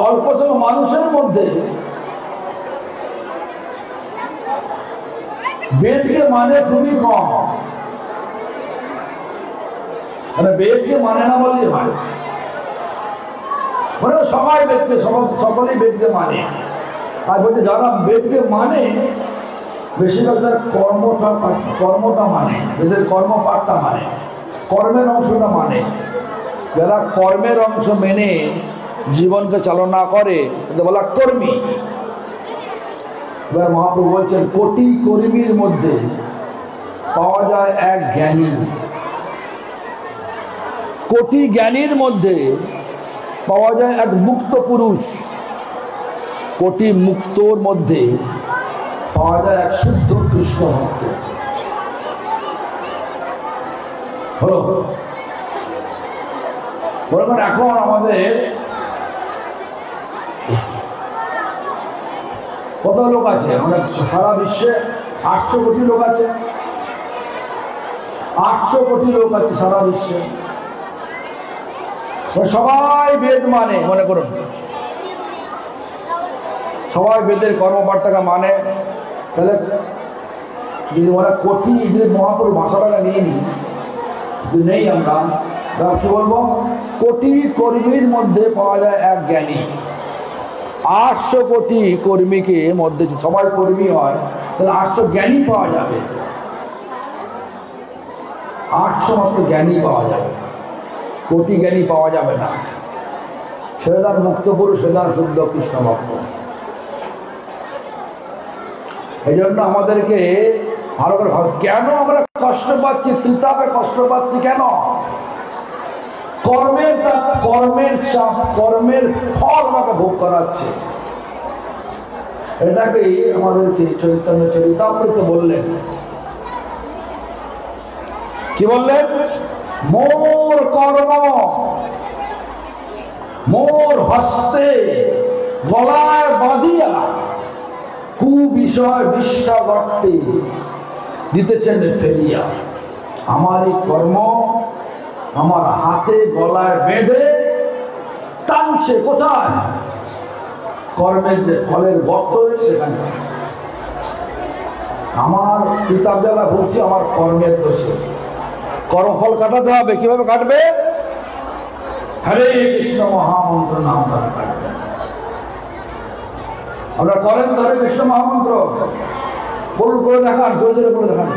অল্প সংখ্যক মানুষের মধ্যে বেদকে মানে খুবই কম, মানে বেদকে মানে না বললেই হয়। মানে সবাই বেদকে, সকলেই বেদকে মানে। আর বলতে যারা বেদকে মানে বেশিরভাগ তার কর্মটা মানে, এদের কর্মপাঠটা মানে, কর্মের অংশটা মানে। যারা কর্মের অংশ মেনে জীবনকে চালনা করে তাদের বলা কর্মী। এবার মহাপ্রভু বলছেন, কোটি কর্মীর মধ্যে পাওয়া যায় এক জ্ঞানী। কোটি জ্ঞানীর মধ্যে পাওয়া যায় এক মুক্ত পুরুষ, কোটি মুক্তর মধ্যে পাওয়া যায় এক শুদ্ধ কৃষ্ণ ভক্ত। হলো বরং এখন আমাদের কত লোক আছে? আমাদের সারা বিশ্বে 800 কোটি লোক আছে। 800 কোটি লোক আছে সারা বিশ্বে। সবাই বেদ মানে, মনে করুন সবাই বেদের কর্মপাঠটাকে মানে, তাহলে যদি ওরা কোটি যদি মহাপুরুষ ভাষাটাকে নিয়ে নিই, যদি নেই আমরা কি বলবো, কোটি কর্মীর মধ্যে পাওয়া যায় এক জ্ঞানী। 800 কোটি কর্মীকে মধ্যে সবাই কর্মী হয়, তাহলে 800 জ্ঞানী পাওয়া যাবে। 800 মাত্র জ্ঞানী পাওয়া যাবে, কোটি জ্ঞানী পাওয়া যাবে না। সেদার মুক্ত পুরুষ, সেদার শুদ্ধ কৃষ্ণ ভক্ত। এই জন্য আমাদেরকে ভালো করে ভাব, কেন আমরা কষ্ট পাচ্ছি, ত্রিতাপে কষ্ট পাচ্ছি কেন? কর্মের চাপ, কর্মের চাপ, কর্মের ফল আমাকে ভোগ করাচ্ছে। এটাকে আমাদেরকে চৈতন্য চরিতামৃত বললেন। কি বললেন? মোর কর্ম মোর হস্তে গলায় বাঁধিয়া কুবিষয় বিষ্ঠ গর্তে দিতেছেন ফেলিয়া। আমার এই কর্ম আমার হাতে গলায় বেঁধে টানছে কোথায়? কর্মের যে ফলের গর্ত, সেখানে আমার কিতাব জ্বালা ভর্তি আমার কর্মের দোষে। কর্মফল কাটাতে হবে। কিভাবে কাটবে? হরে কৃষ্ণ মহামন্ত্র নাম দ্বারা কাটবে। আমরা করেন তো হরে কৃষ্ণ মহামন্ত্র? বলুন, করে দেখান, জোরে জোরে করে দেখান।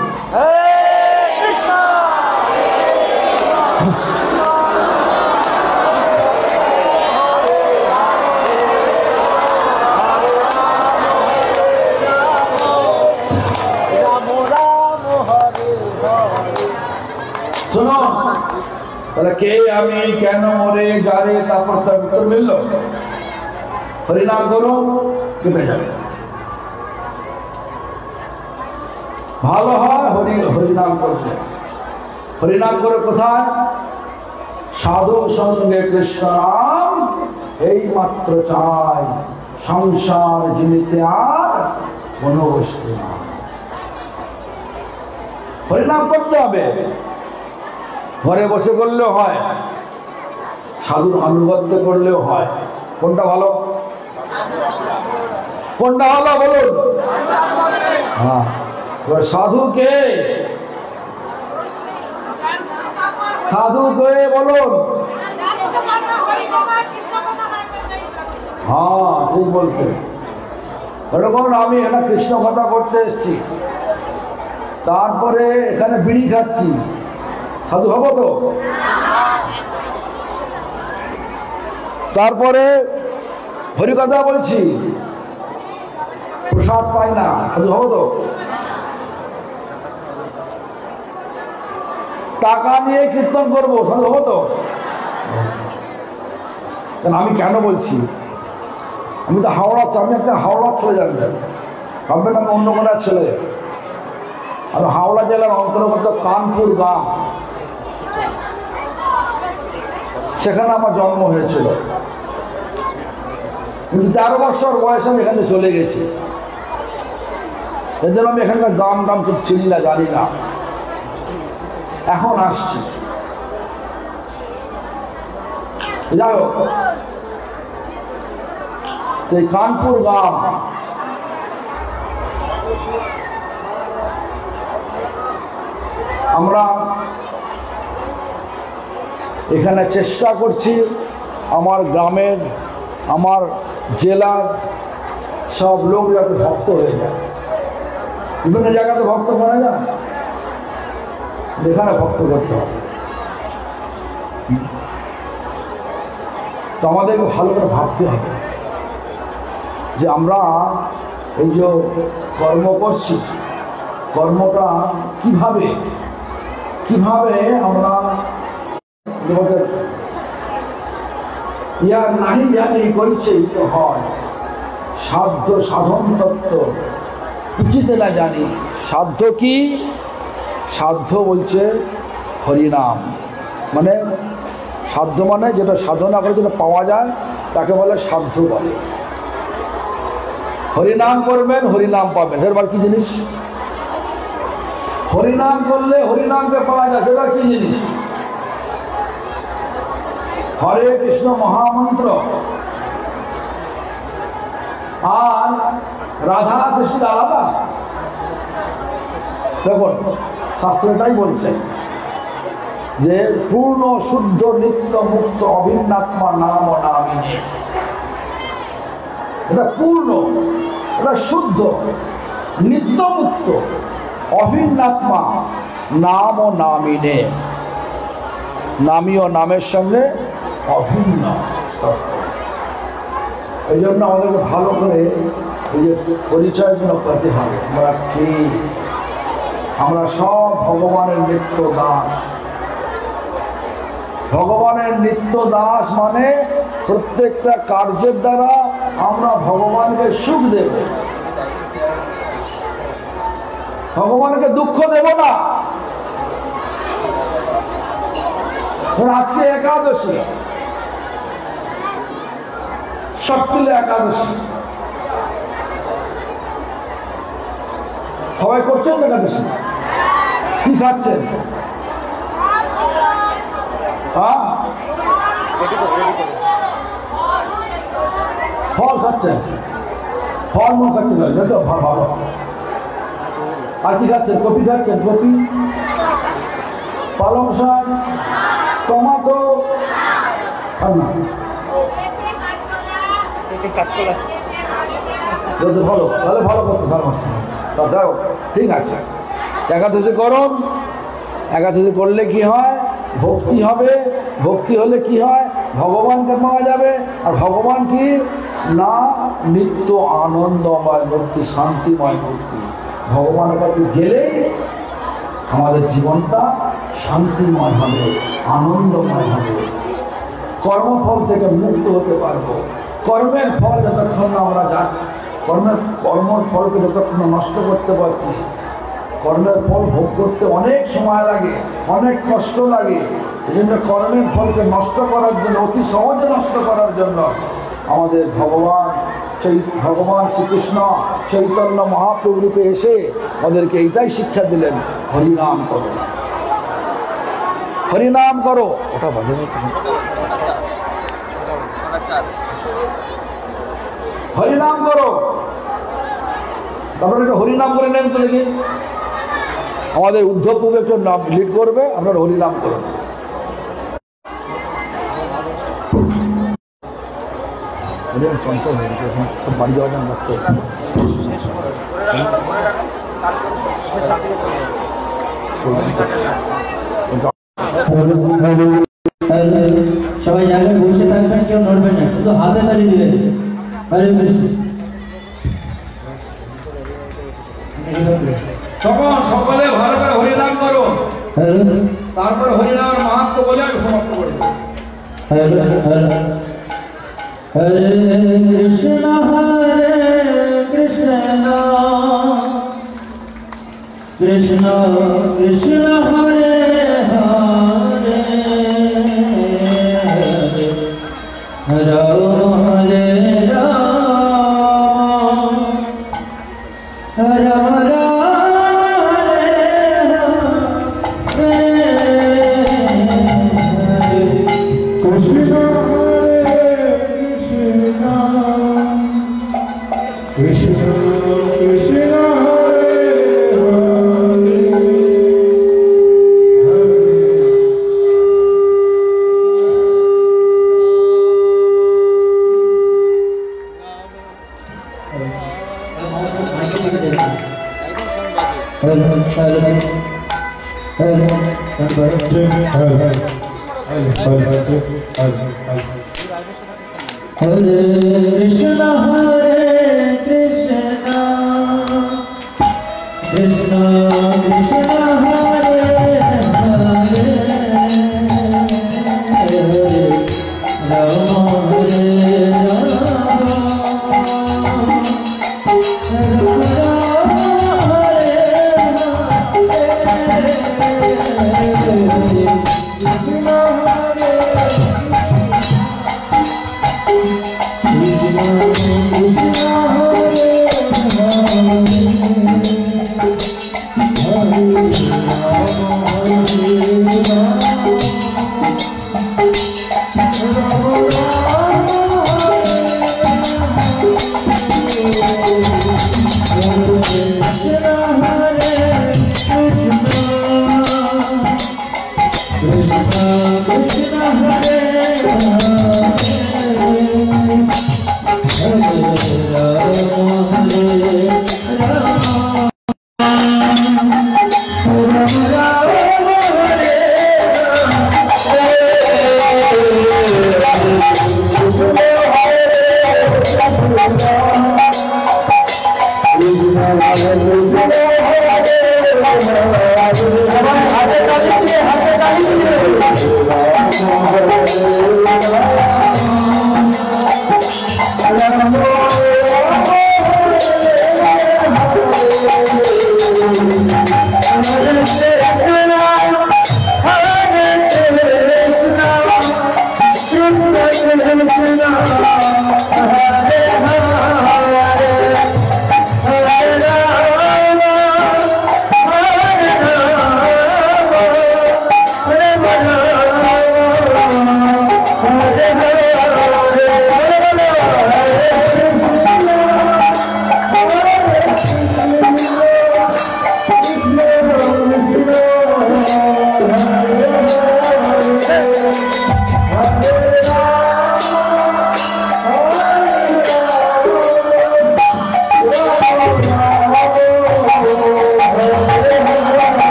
শোনো, তাহলে কে আমি, কেন মরে, যারে, তারপর তার উত্তর মিলল। হরিনাম করো, কেটে যাবে। ভালো হয় হরিনাম করতে। হরিনাম করে কোথায়? সাধু সঙ্গে কৃষ্ণ নাম এই মাত্র চাই, সংসার জীবিতে আর কোন বস্তু না। হরিনাম করতে হবে। ঘরে বসে করলেও হয়, সাধুর আনুগত্য করলেও হয়। কোনটা ভালো? কোনটা ভালো বলুন? হ্যাঁ, সাধুকে সাধুকে বলুন। হ্যাঁ, ঠিক বলতে। এরকম আমি এখানে কৃষ্ণ কথা করতে এসেছি, তারপরে এখানে বিড়ি খাচ্ছি, সাধু হবো তো? তারপরে হরিকথা বলছি, প্রসাদ পাই না, সাধু হবো তো? টাকা নিয়ে কীর্তন করবো, সাধু হবো তো? আমি কেন বলছি, আমি তো হাওড়া, আমি একটা হাওড়ার ছেলে, জানবেন, ভাববেন আমি অন্য কোনো ছেলে। আমি হাওড়া জেলার অন্তর্গত কানপুর গ্রাম, সেখানে আমার জন্ম হয়েছিল। কিন্তু 13 বছর বয়সে আমি এখানে চলে গেছি। এর জন্য আমি এখানকার গ্রাম খুব চিনি না, জানি না। এখন আসছি। যাই হোক, এই কানপুর গ্রাম আমরা এখানে চেষ্টা করছি আমার গ্রামের, আমার জেলার সব লোক যাতে ভক্ত হয়ে যায়। বিভিন্ন জায়গাতে ভক্ত করা যায়, এখানে ভক্ত করতে হবে। তো আমাদেরকে ভালো করে ভাবতে হবে যে আমরা এই যে কর্ম করছি, কর্মটা কিভাবে কিভাবে আমরা ইয়া নাহি জানি করিছে তো হয়, সাধ্য সাধন তত্ত্ব বুঝিতে না জানি। সাধ্য কি? সাধ্য বলছে হরিনাম, মানে সাধ্য মানে যেটা সাধনা করে যেটা পাওয়া যায় তাকে বলে সাধ্য বলে। হরিনাম করবেন, হরিনাম পাবেন, এবার কি জিনিস? হরিনাম করলে হরিনামকে পাওয়া যায়, সেটা কি জিনিস? হরে কৃষ্ণ মহামন্ত্র আর রাধা কৃষ্ণ আলাদা? দেখুন শাস্ত্র এটাই বলছে যে পূর্ণ শুদ্ধ নিত্য মুক্ত অভিন্নাত্মা নাম ও নামিনী। এটা পূর্ণ, এটা শুদ্ধ, নিত্য মুক্ত, অভিন্নাত্মা নাম ও নামিনে। নামী ও নামের সঙ্গে অভিন্ন। এই জন্য আমাদেরকে ভালো করে এই যে পরিচয়গুলো করতে হবে। আমরা কি? আমরা সব ভগবানের নিত্য দাস। ভগবানের নিত্য দাস মানে প্রত্যেকটা কার্যের দ্বারা আমরা ভগবানকে সুখ দেব, ভগবানকে দুঃখ দেব না। আজকে একাদশী, সপ্তমী একাদশী, সবাই করছেন একাদশী? কি খাচ্ছেন? ফল খাচ্ছেন? ফল মূল খাচ্ছেন তো ভালো। আর কি খাচ্ছেন? কপি খাচ্ছেন? কপি, পালং শাক, টমাটো, ভালো। তাহলে ভালো করতে ভালো। ঠিক আছে, একাদশী করুন। একাদশী করলে কি হয়? ভক্তি হবে। ভক্তি হলে কি হয়? ভগবানকে পাওয়া যাবে। আর ভগবান কি না? নিত্য আনন্দময় ভক্তি, শান্তিময় ভক্তি। ভগবানের কাছে গেলেই আমাদের জীবনটা শান্তিময় হবে, আনন্দময় হবে। কর্মফল থেকে মুক্ত হতে পারবো। কর্মের ফল যতক্ষণ না আমরা কর্মের ফলকে যতক্ষণ নষ্ট করতে পারছি, কর্মের ফল ভোগ করতে অনেক সময় লাগে, অনেক কষ্ট লাগে। এই জন্য কর্মের ফলকে নষ্ট করার জন্য, অতি সহজে নষ্ট করার জন্য আমাদের ভগবান শ্রীকৃষ্ণ চৈতন্য মহাপ্রভু রূপে এসে আমাদেরকে এইটাই শিক্ষা দিলেন, হরিনাম করো, হরিনাম করো। ওটা ভালো, হরিনাম করো। তারপরে একটু হরিনাম করে নেন তো দেখি। আমাদের উদ্ধব প্রভু একটু নাম লিড করবে, আপনার হরিনাম করুন। চঞ্চল হয়ে গেছে, এখন সব বাড়ি যাওয়ার জন্য ব্যস্ত। সবাই জায়গায় বসে থাকবেন, কেউ নড়বেন না, শুধু হাতে তালি দিবেন। হরে কৃষ্ণ। তখন সকলে ভালো করে হরিনাম করো, তারপরে হরিনামের মাহাত্ম্য বলে আমি সমাপ্ত করব। হরে কৃষ্ণ কৃষ্ণ কৃষ্ণ কৃষ্ণ হরে হরে, রাম হরে রাম, রাম Hare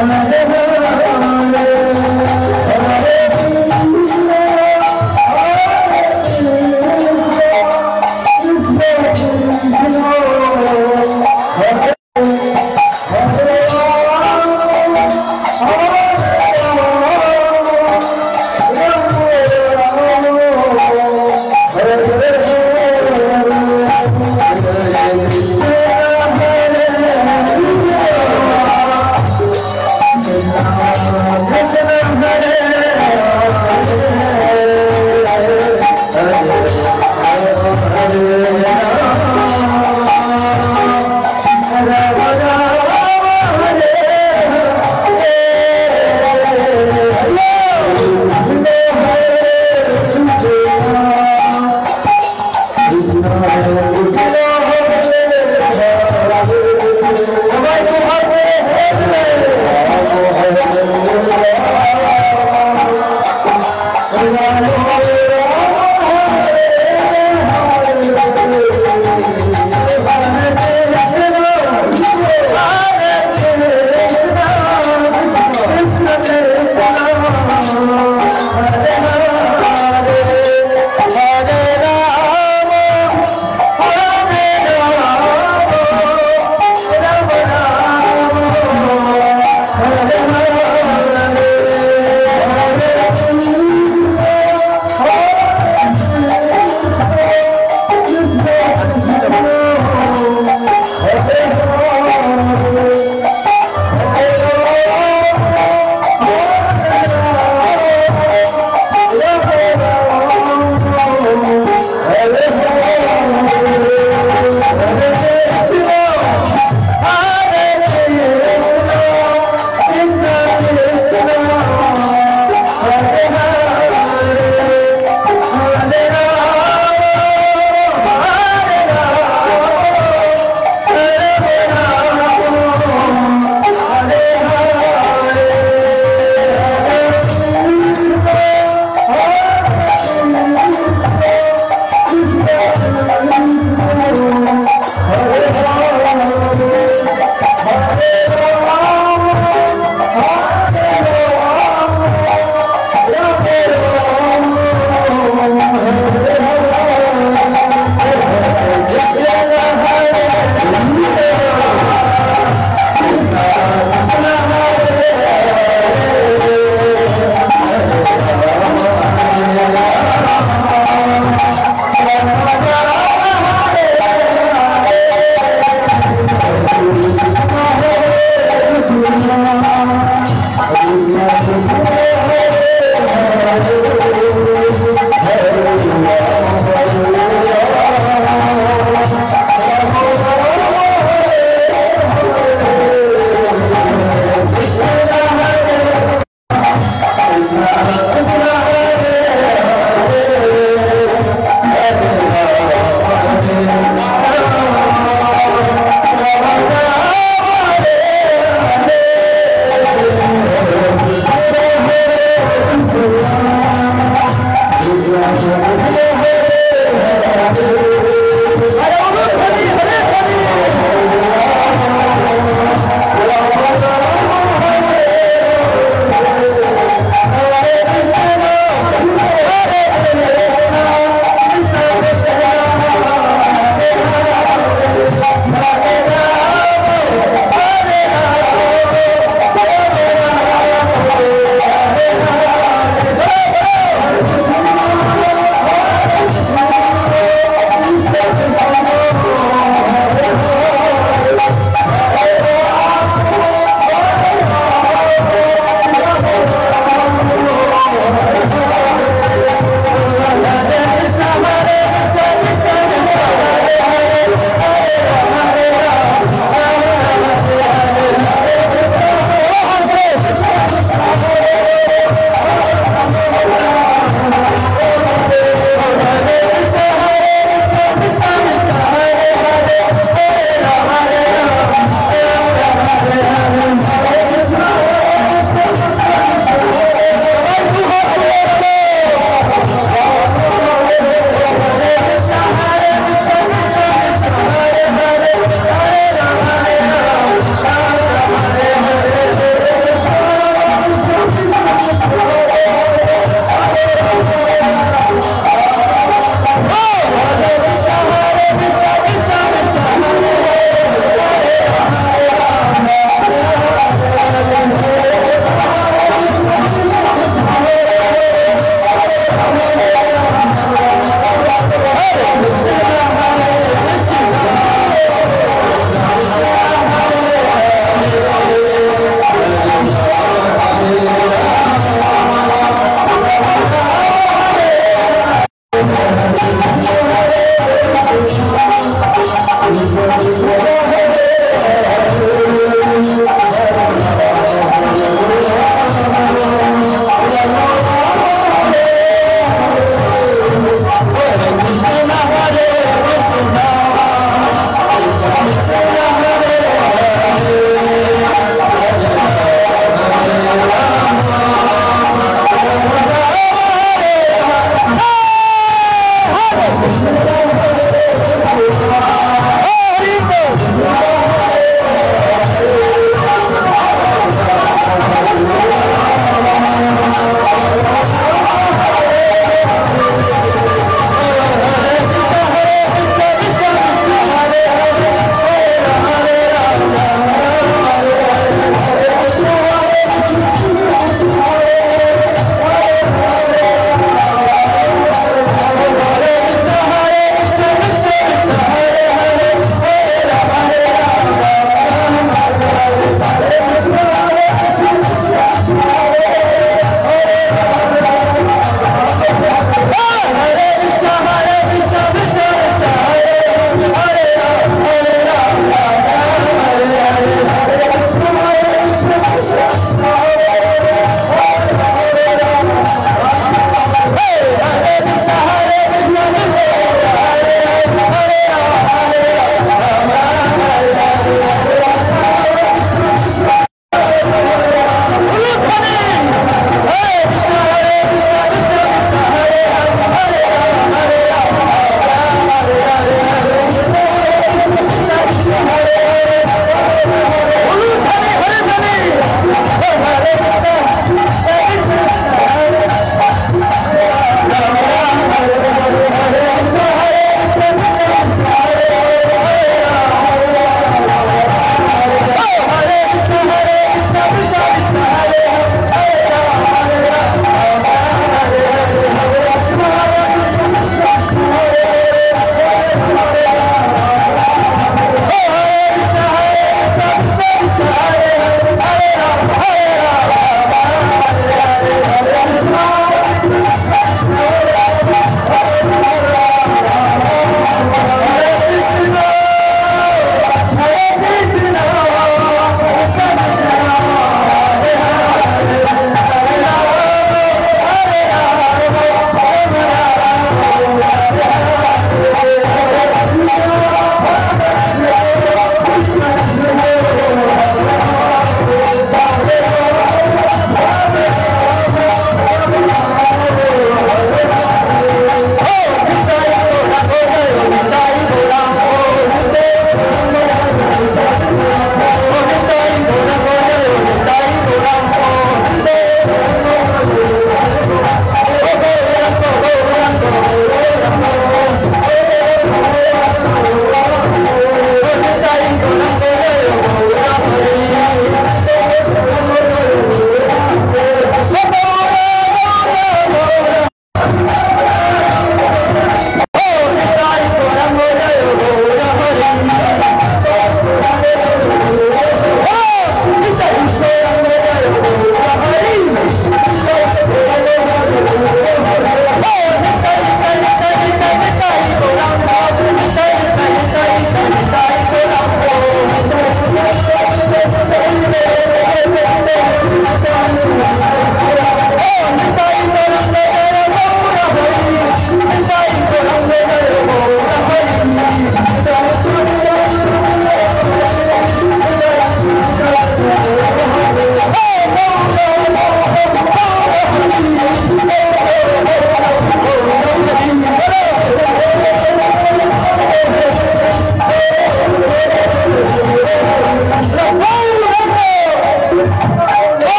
Hare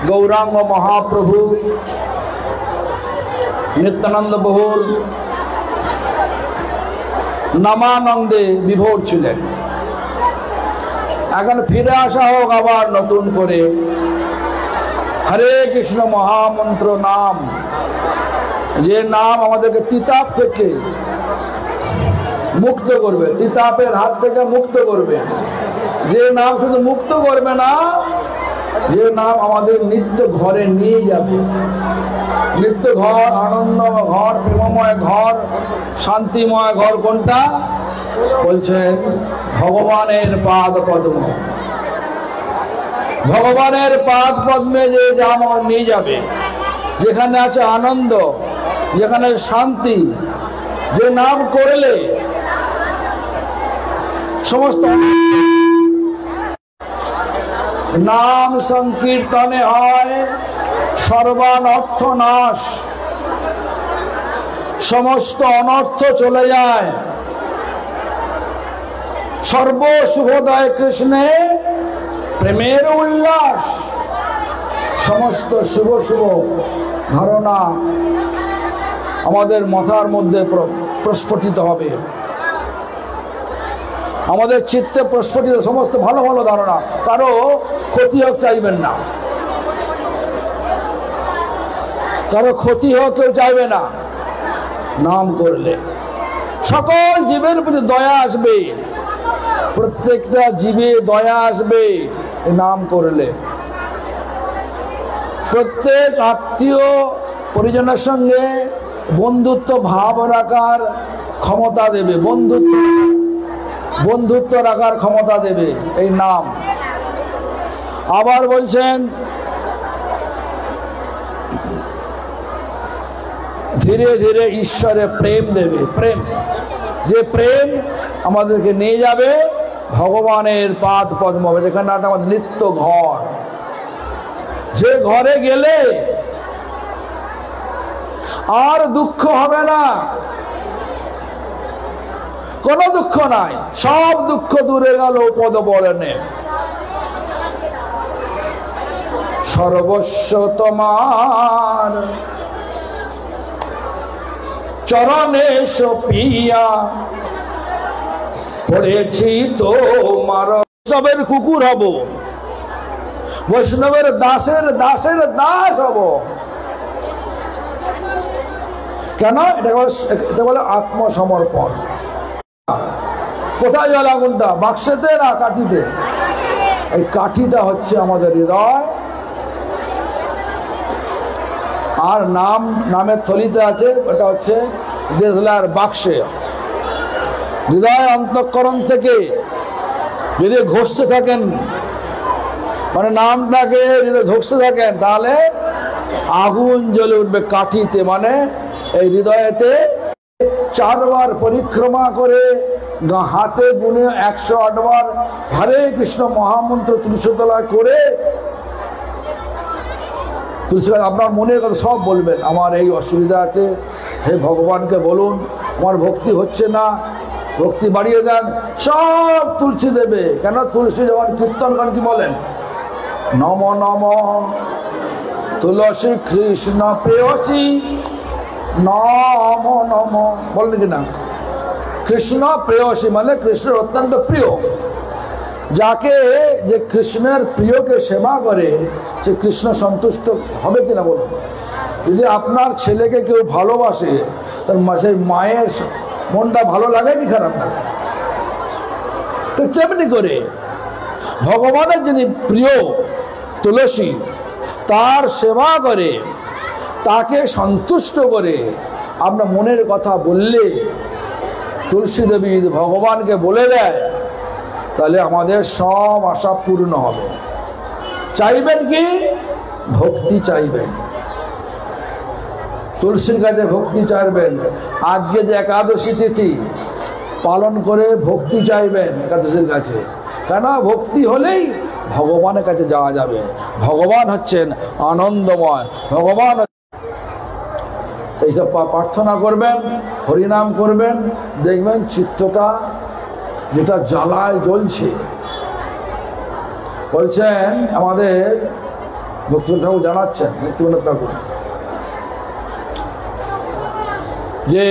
गौरांग महाप्रभु नित्यानंद बहुल नामानंदे विभोर छिलेन। এখন ফিরে আসা হোক আবার নতুন করে হরে কৃষ্ণ মহামন্ত্র নাম, যে নাম আমাদেরকে তিতাপ থেকে মুক্ত করবে, তিতাপের হাত থেকে মুক্ত করবে, যে নাম শুধু মুক্ত করবে না, যে নাম আমাদের নিত্য ঘরে নিয়ে যাবে। নিত্য ঘর, আনন্দ ঘর, প্রেমময় ঘর, শান্তিময় ঘর কোনটা? বলছেন ভগবানের পাদ পদ্ম। ভগবানের পাদ পদ্মে যে নাম নিয়ে যাবে, যেখানে আছে আনন্দ, যেখানে শান্তি, যে নাম করলে সমস্ত নাম সংকীর্তনে হয় সর্বানর্থ নাশ, সমস্ত অনর্থ চলে যায়। সর্ব শুভোদয় কৃষ্ণে প্রেমের উল্লাস, সমস্ত শুভ শুভ ধারণা আমাদের মাথার মধ্যে প্রস্ফুটিত হবে, আমাদের চিত্তে প্রস্ফুটিত সমস্ত ভালো ভালো ধারণা। কারো ক্ষতি হোক চাইবেন না, কারো ক্ষতি হোক কেউ চাইবে না। নাম করলে সকল জীবের প্রতি দয়া আসবে, প্রত্যেকটা জীবে দয়া আসবে নাম করলে। প্রত্যেক আত্মীয় পরিজনের সঙ্গে বন্ধুত্ব ভাব রাখার ক্ষমতা দেবে, বন্ধুত্ব রাখার ক্ষমতা দেবে এই নাম। আবার বলছেন ধীরে ধীরে ঈশ্বরে প্রেম দেবে, প্রেম, যে প্রেম আমাদেরকে নিয়ে যাবে ভগবানের পাদ পদ্ম, যেখানে আমাদের নিত্য ঘর, যে ঘরে গেলে আর দুঃখ হবে না, কোনো দুঃখ নাই, সব দুঃখ দূরে গেল পদ বলনে। সর্বস্ব তোমার চরণে সপিয়া পড়েছি তোমার। বৈষ্ণবের কুকুর হব, বৈষ্ণবের দাসের দাসের দাস হব। কেন? এটা বলে আত্মসমর্পণ। কোথায় জল আগুনটা? বাক্সেতে না কাঠিতে? এই কাঠিটা হচ্ছে আমাদের হৃদয়, আর নামের থলিতে আছে ওটা হচ্ছে দেশলার বাক্সে। হৃদয় অন্তঃকরণ থেকে যদি ঘষতে থাকেন, মানে নামটাকে যদি ঘষতে থাকেন, তাহলে আগুন জ্বলে উঠবে কাঠিতে, মানে এই হৃদয়েতে। 4 বার পরিক্রমা করে হাতে গুনে 108 বার হরে কৃষ্ণ মহামন্ত্র তুলসীতলা করে তুলসী আপনার মনের কথা সব বলবেন। আমার এই অসুবিধা আছে, হে ভগবানকে বলুন, আমার ভক্তি হচ্ছে না, ভক্তি বাড়িয়ে দেন, সব তুলসী দেবে। কেন? তুলসী যখন কীর্তন করেন কি বলেন? নম নম তুলসী কৃষ্ণ প্রেয়সী নম নম, বলেন কি না? কৃষ্ণ প্রেয়সী মানে কৃষ্ণের অত্যন্ত প্রিয়। যাকে, যে কৃষ্ণের প্রিয়কে সেবা করে, সে কৃষ্ণ সন্তুষ্ট হবে কিনা বলুন? যদি আপনার ছেলেকে কেউ ভালোবাসে, তার সেই মায়ের মনটা ভালো লাগে কি খারাপ লাগে? তো তেমনি করে ভগবানের যিনি প্রিয় তুলসী, তার সেবা করে, তাকে সন্তুষ্ট করে আপনার মনের কথা বললে, তুলসী দেবী যদি ভগবানকে বলে দেয়, তাহলে আমাদের সব আশা পূর্ণ হবে। চাইবেন কি? ভক্তি চাইবেন, তুলসীর কাছে ভক্তি চাইবেন। আজকে যে একাদশী তিথি পালন করে ভক্তি চাইবেন একাদশীর কাছে, কেন? ভক্তি হলেই ভগবানের কাছে যাওয়া যাবে। ভগবান হচ্ছেন আনন্দময়, ভগবান। এইসব প্রার্থনা করবেন, হরিনাম করবেন, দেখবেন চিত্তটা যেটা জ্বালায় জ্বলছে। বলছেন আমাদের ভক্তিবিনোদ ঠাকুর জানাচ্ছেন, ভক্তিবিনোদ ঠাকুর, যে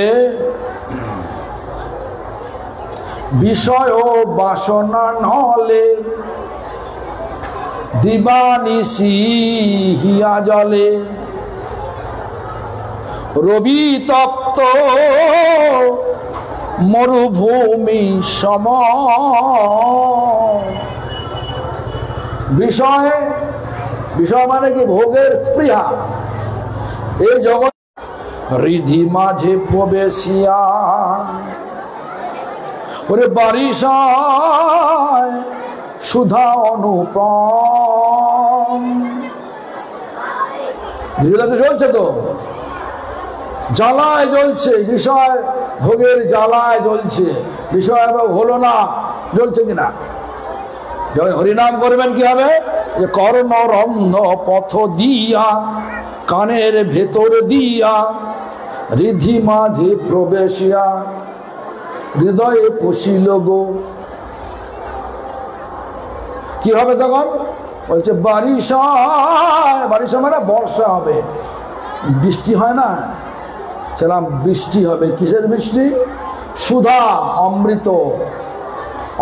বিষয় ও বাসনা নহলে দিবানিশি হিয়া জলে, রবি তপ্ত মরুভূমি সম। বিষয়, বিষয় মানে কি? ভোগের স্পৃহা। এই জগৎ হৃদি মাঝে প্রবেশিয়া ওরে বারিশায় সুধা অনুপম। ধীরে ধীরে চলছে তো, জ্বালায় জ্বলছে, বিষয় ভোগের জ্বালায় জ্বলছে, বিষয় হলো না, জ্বলছে কিনা? যখন হরিনাম করবেন কি হবে? যে কর্ণরন্ধ পথ দিয়া, কানের ভেতর দিয়া, রিধি মাঝে প্রবেশিয়া, হৃদয়ে পশিল গো। কি হবে তখন? বলছে বারিশা, বারিশা মানে বর্ষা হবে, বৃষ্টি হয় না, সেরকম বৃষ্টি হবে। কিসের বৃষ্টি? সুধা, অমৃত,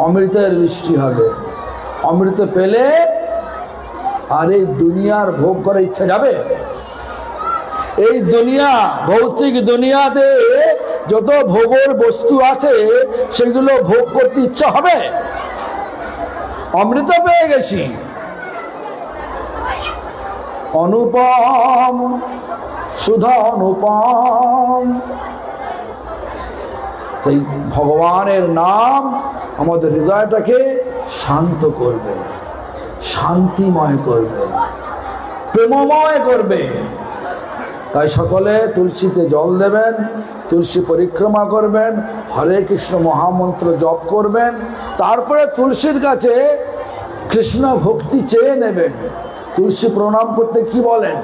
অমৃতের বৃষ্টি হবে। অমৃত পেলে আর এই দুনিয়ার ভোগ করার ইচ্ছা যাবে? এই দুনিয়া, ভৌতিক দুনিয়াতে যত ভোগের বস্তু আছে সেগুলো ভোগ করতে ইচ্ছা হবে? অমৃত পেয়ে গেছি, অনুপম, সুধা অনুপম। সেই ভগবানের নাম আমাদের হৃদয়টাকে শান্ত করবে, শান্তিময় করবে, প্রেমময় করবে। তাই সকলে তুলসীতে জল দেবেন, তুলসী পরিক্রমা করবেন, হরে কৃষ্ণ মহামন্ত্র জপ করবেন, তারপরে তুলসীর কাছে কৃষ্ণ ভক্তি চেয়ে নেবেন। তুলসী প্রণাম করতে কি বলেন?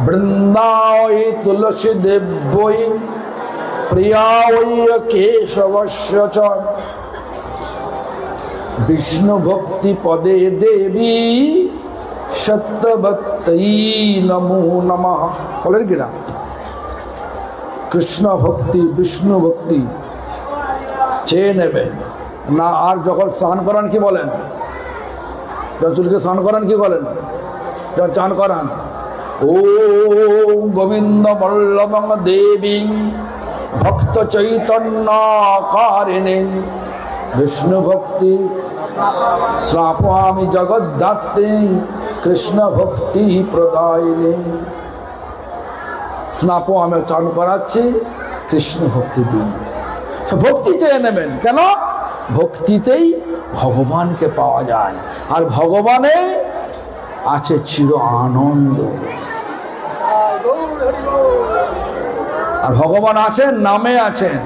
বৃন্দায় তুলসী দেব্যই প্রিয়ায় কেশবস্য চ বিষ্ণু ভক্তি পদে দেবী সত্যবত্তৈ নমো নমঃ। বলেন কিনা? কৃষ্ণ ভক্তি, বিষ্ণু ভক্তি চেয়ে নেবেন না। আর যখন স্নান করান কি বলেন? চুলকে স্নান করান কি বলেন? যখন চান করান, ওম গোবিন্দ বল্লভং দেবী ভক্ত চৈতন্য কারিণী বিষ্ণু ভক্তি স্নাপয়ামি জগদ্ধাত্রী কৃষ্ণ ভক্তি প্রদায়িনী। স্নাপয়ামি চান করাচ্ছি, কৃষ্ণ ভক্তি দিন। ভক্তি চেয়ে নেবেন। কেন? ভক্তিতেই ভগবানকে পাওয়া যায়, আর ভগবানে আছে চির আনন্দ। আর ভগবান আছেন নামে আছেন,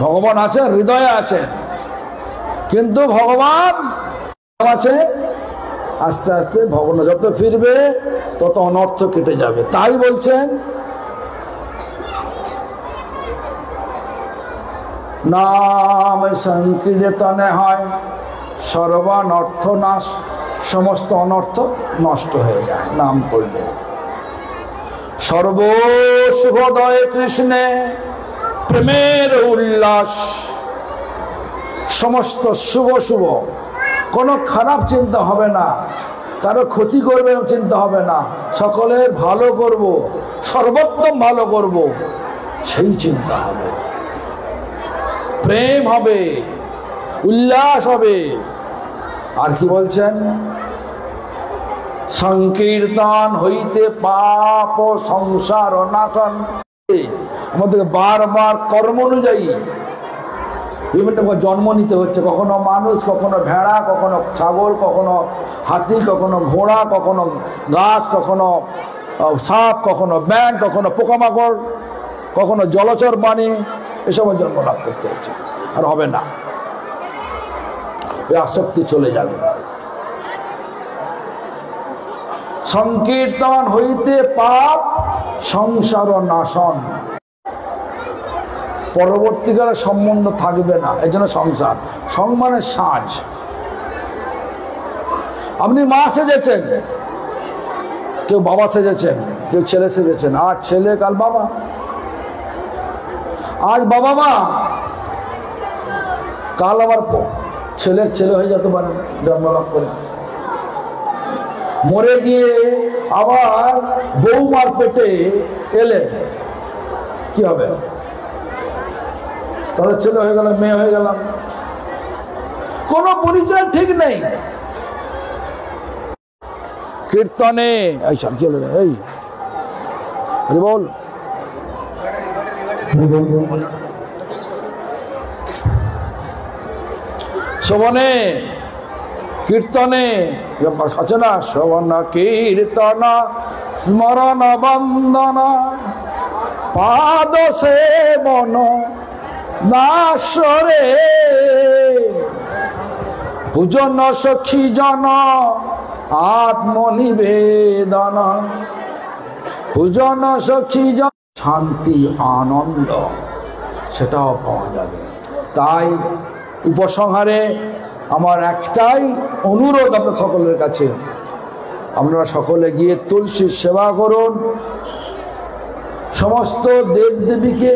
ভগবান আছেন হৃদয়ে আছেন, কিন্তু ভগবান আছে আস্তে আস্তে ভগবান যত ফিরবে তত অনর্থ কেটে যাবে। তাই বলছেন নাম সংকীর্তনে হয় সর্বানর্থ নাশ, সমস্ত অনর্থ নষ্ট হয়ে যায় নাম করলে। সর্বশুভদয় কৃষ্ণে প্রেমের উল্লাস, সমস্ত শুভ শুভ, কোনো খারাপ চিন্তা হবে না, কারো ক্ষতি করবে চিন্তা হবে না, সকলের ভালো করব, সর্বোত্তম ভালো করব, সেই চিন্তা হবে। প্রেম হবে, উল্লাস হবে। আর কি বলছেন? সংকীর্তন হইতে পাপ সংসার নাটন। আমাদেরকে বারবার কর্ম অনুযায়ী বিভিন্ন জন্ম নিতে হচ্ছে, কখনো মানুষ, কখনো ভেড়া, কখনো ছাগল, কখনো হাতি, কখনো ঘোড়া, কখনো গাছ, কখনো সাপ, কখনো ব্যাঙ, কখনো পোকামাকড়, কখনো জলচর প্রাণী, এসবের জন্ম লাভ করতে হচ্ছে। আর হবে না, এই আসক্তি চলে যাবে। সংকীর্তন হইতে পাপ সংসার নাশন, পরবর্তীকালে সম্বন্ধ থাকবে না, এই জন্য সংসার। সং মানে সাজ। আপনি মা সেজেছেন, কেউ বাবা সেজেছেন, কেউ ছেলে সেজেছেন। আজ ছেলে কাল বাবা, আজ বাবা মা, কাল আবার ছেলের ছেলে হয়ে যেতে পারে জন্মলাভ করে। মরে গিয়ে আবার বৌমার পেটে এলে কি হবে? তাদের ছেলে হয়ে গেল, মেয়ে হয়ে গেলাম, কোন পরিচয় ঠিক নেই। কীর্তনে এই কি হলো? এই বল শোভনে কীর্তনে আছে না, শোভন কীর্তন স্মরণ বন্দনা পাদ সেবন দাসরে পূজন সখী জন আত্মনিবেদন পূজন সখী জন শান্তি আনন্দ সেটাও পাওয়া যাবে। তাই উপসংহারে আমার একটাই অনুরোধ আপনার সকলের কাছে, আপনারা সকলে গিয়ে তুলসীর সেবা করুন, সমস্ত দেবদেবীকে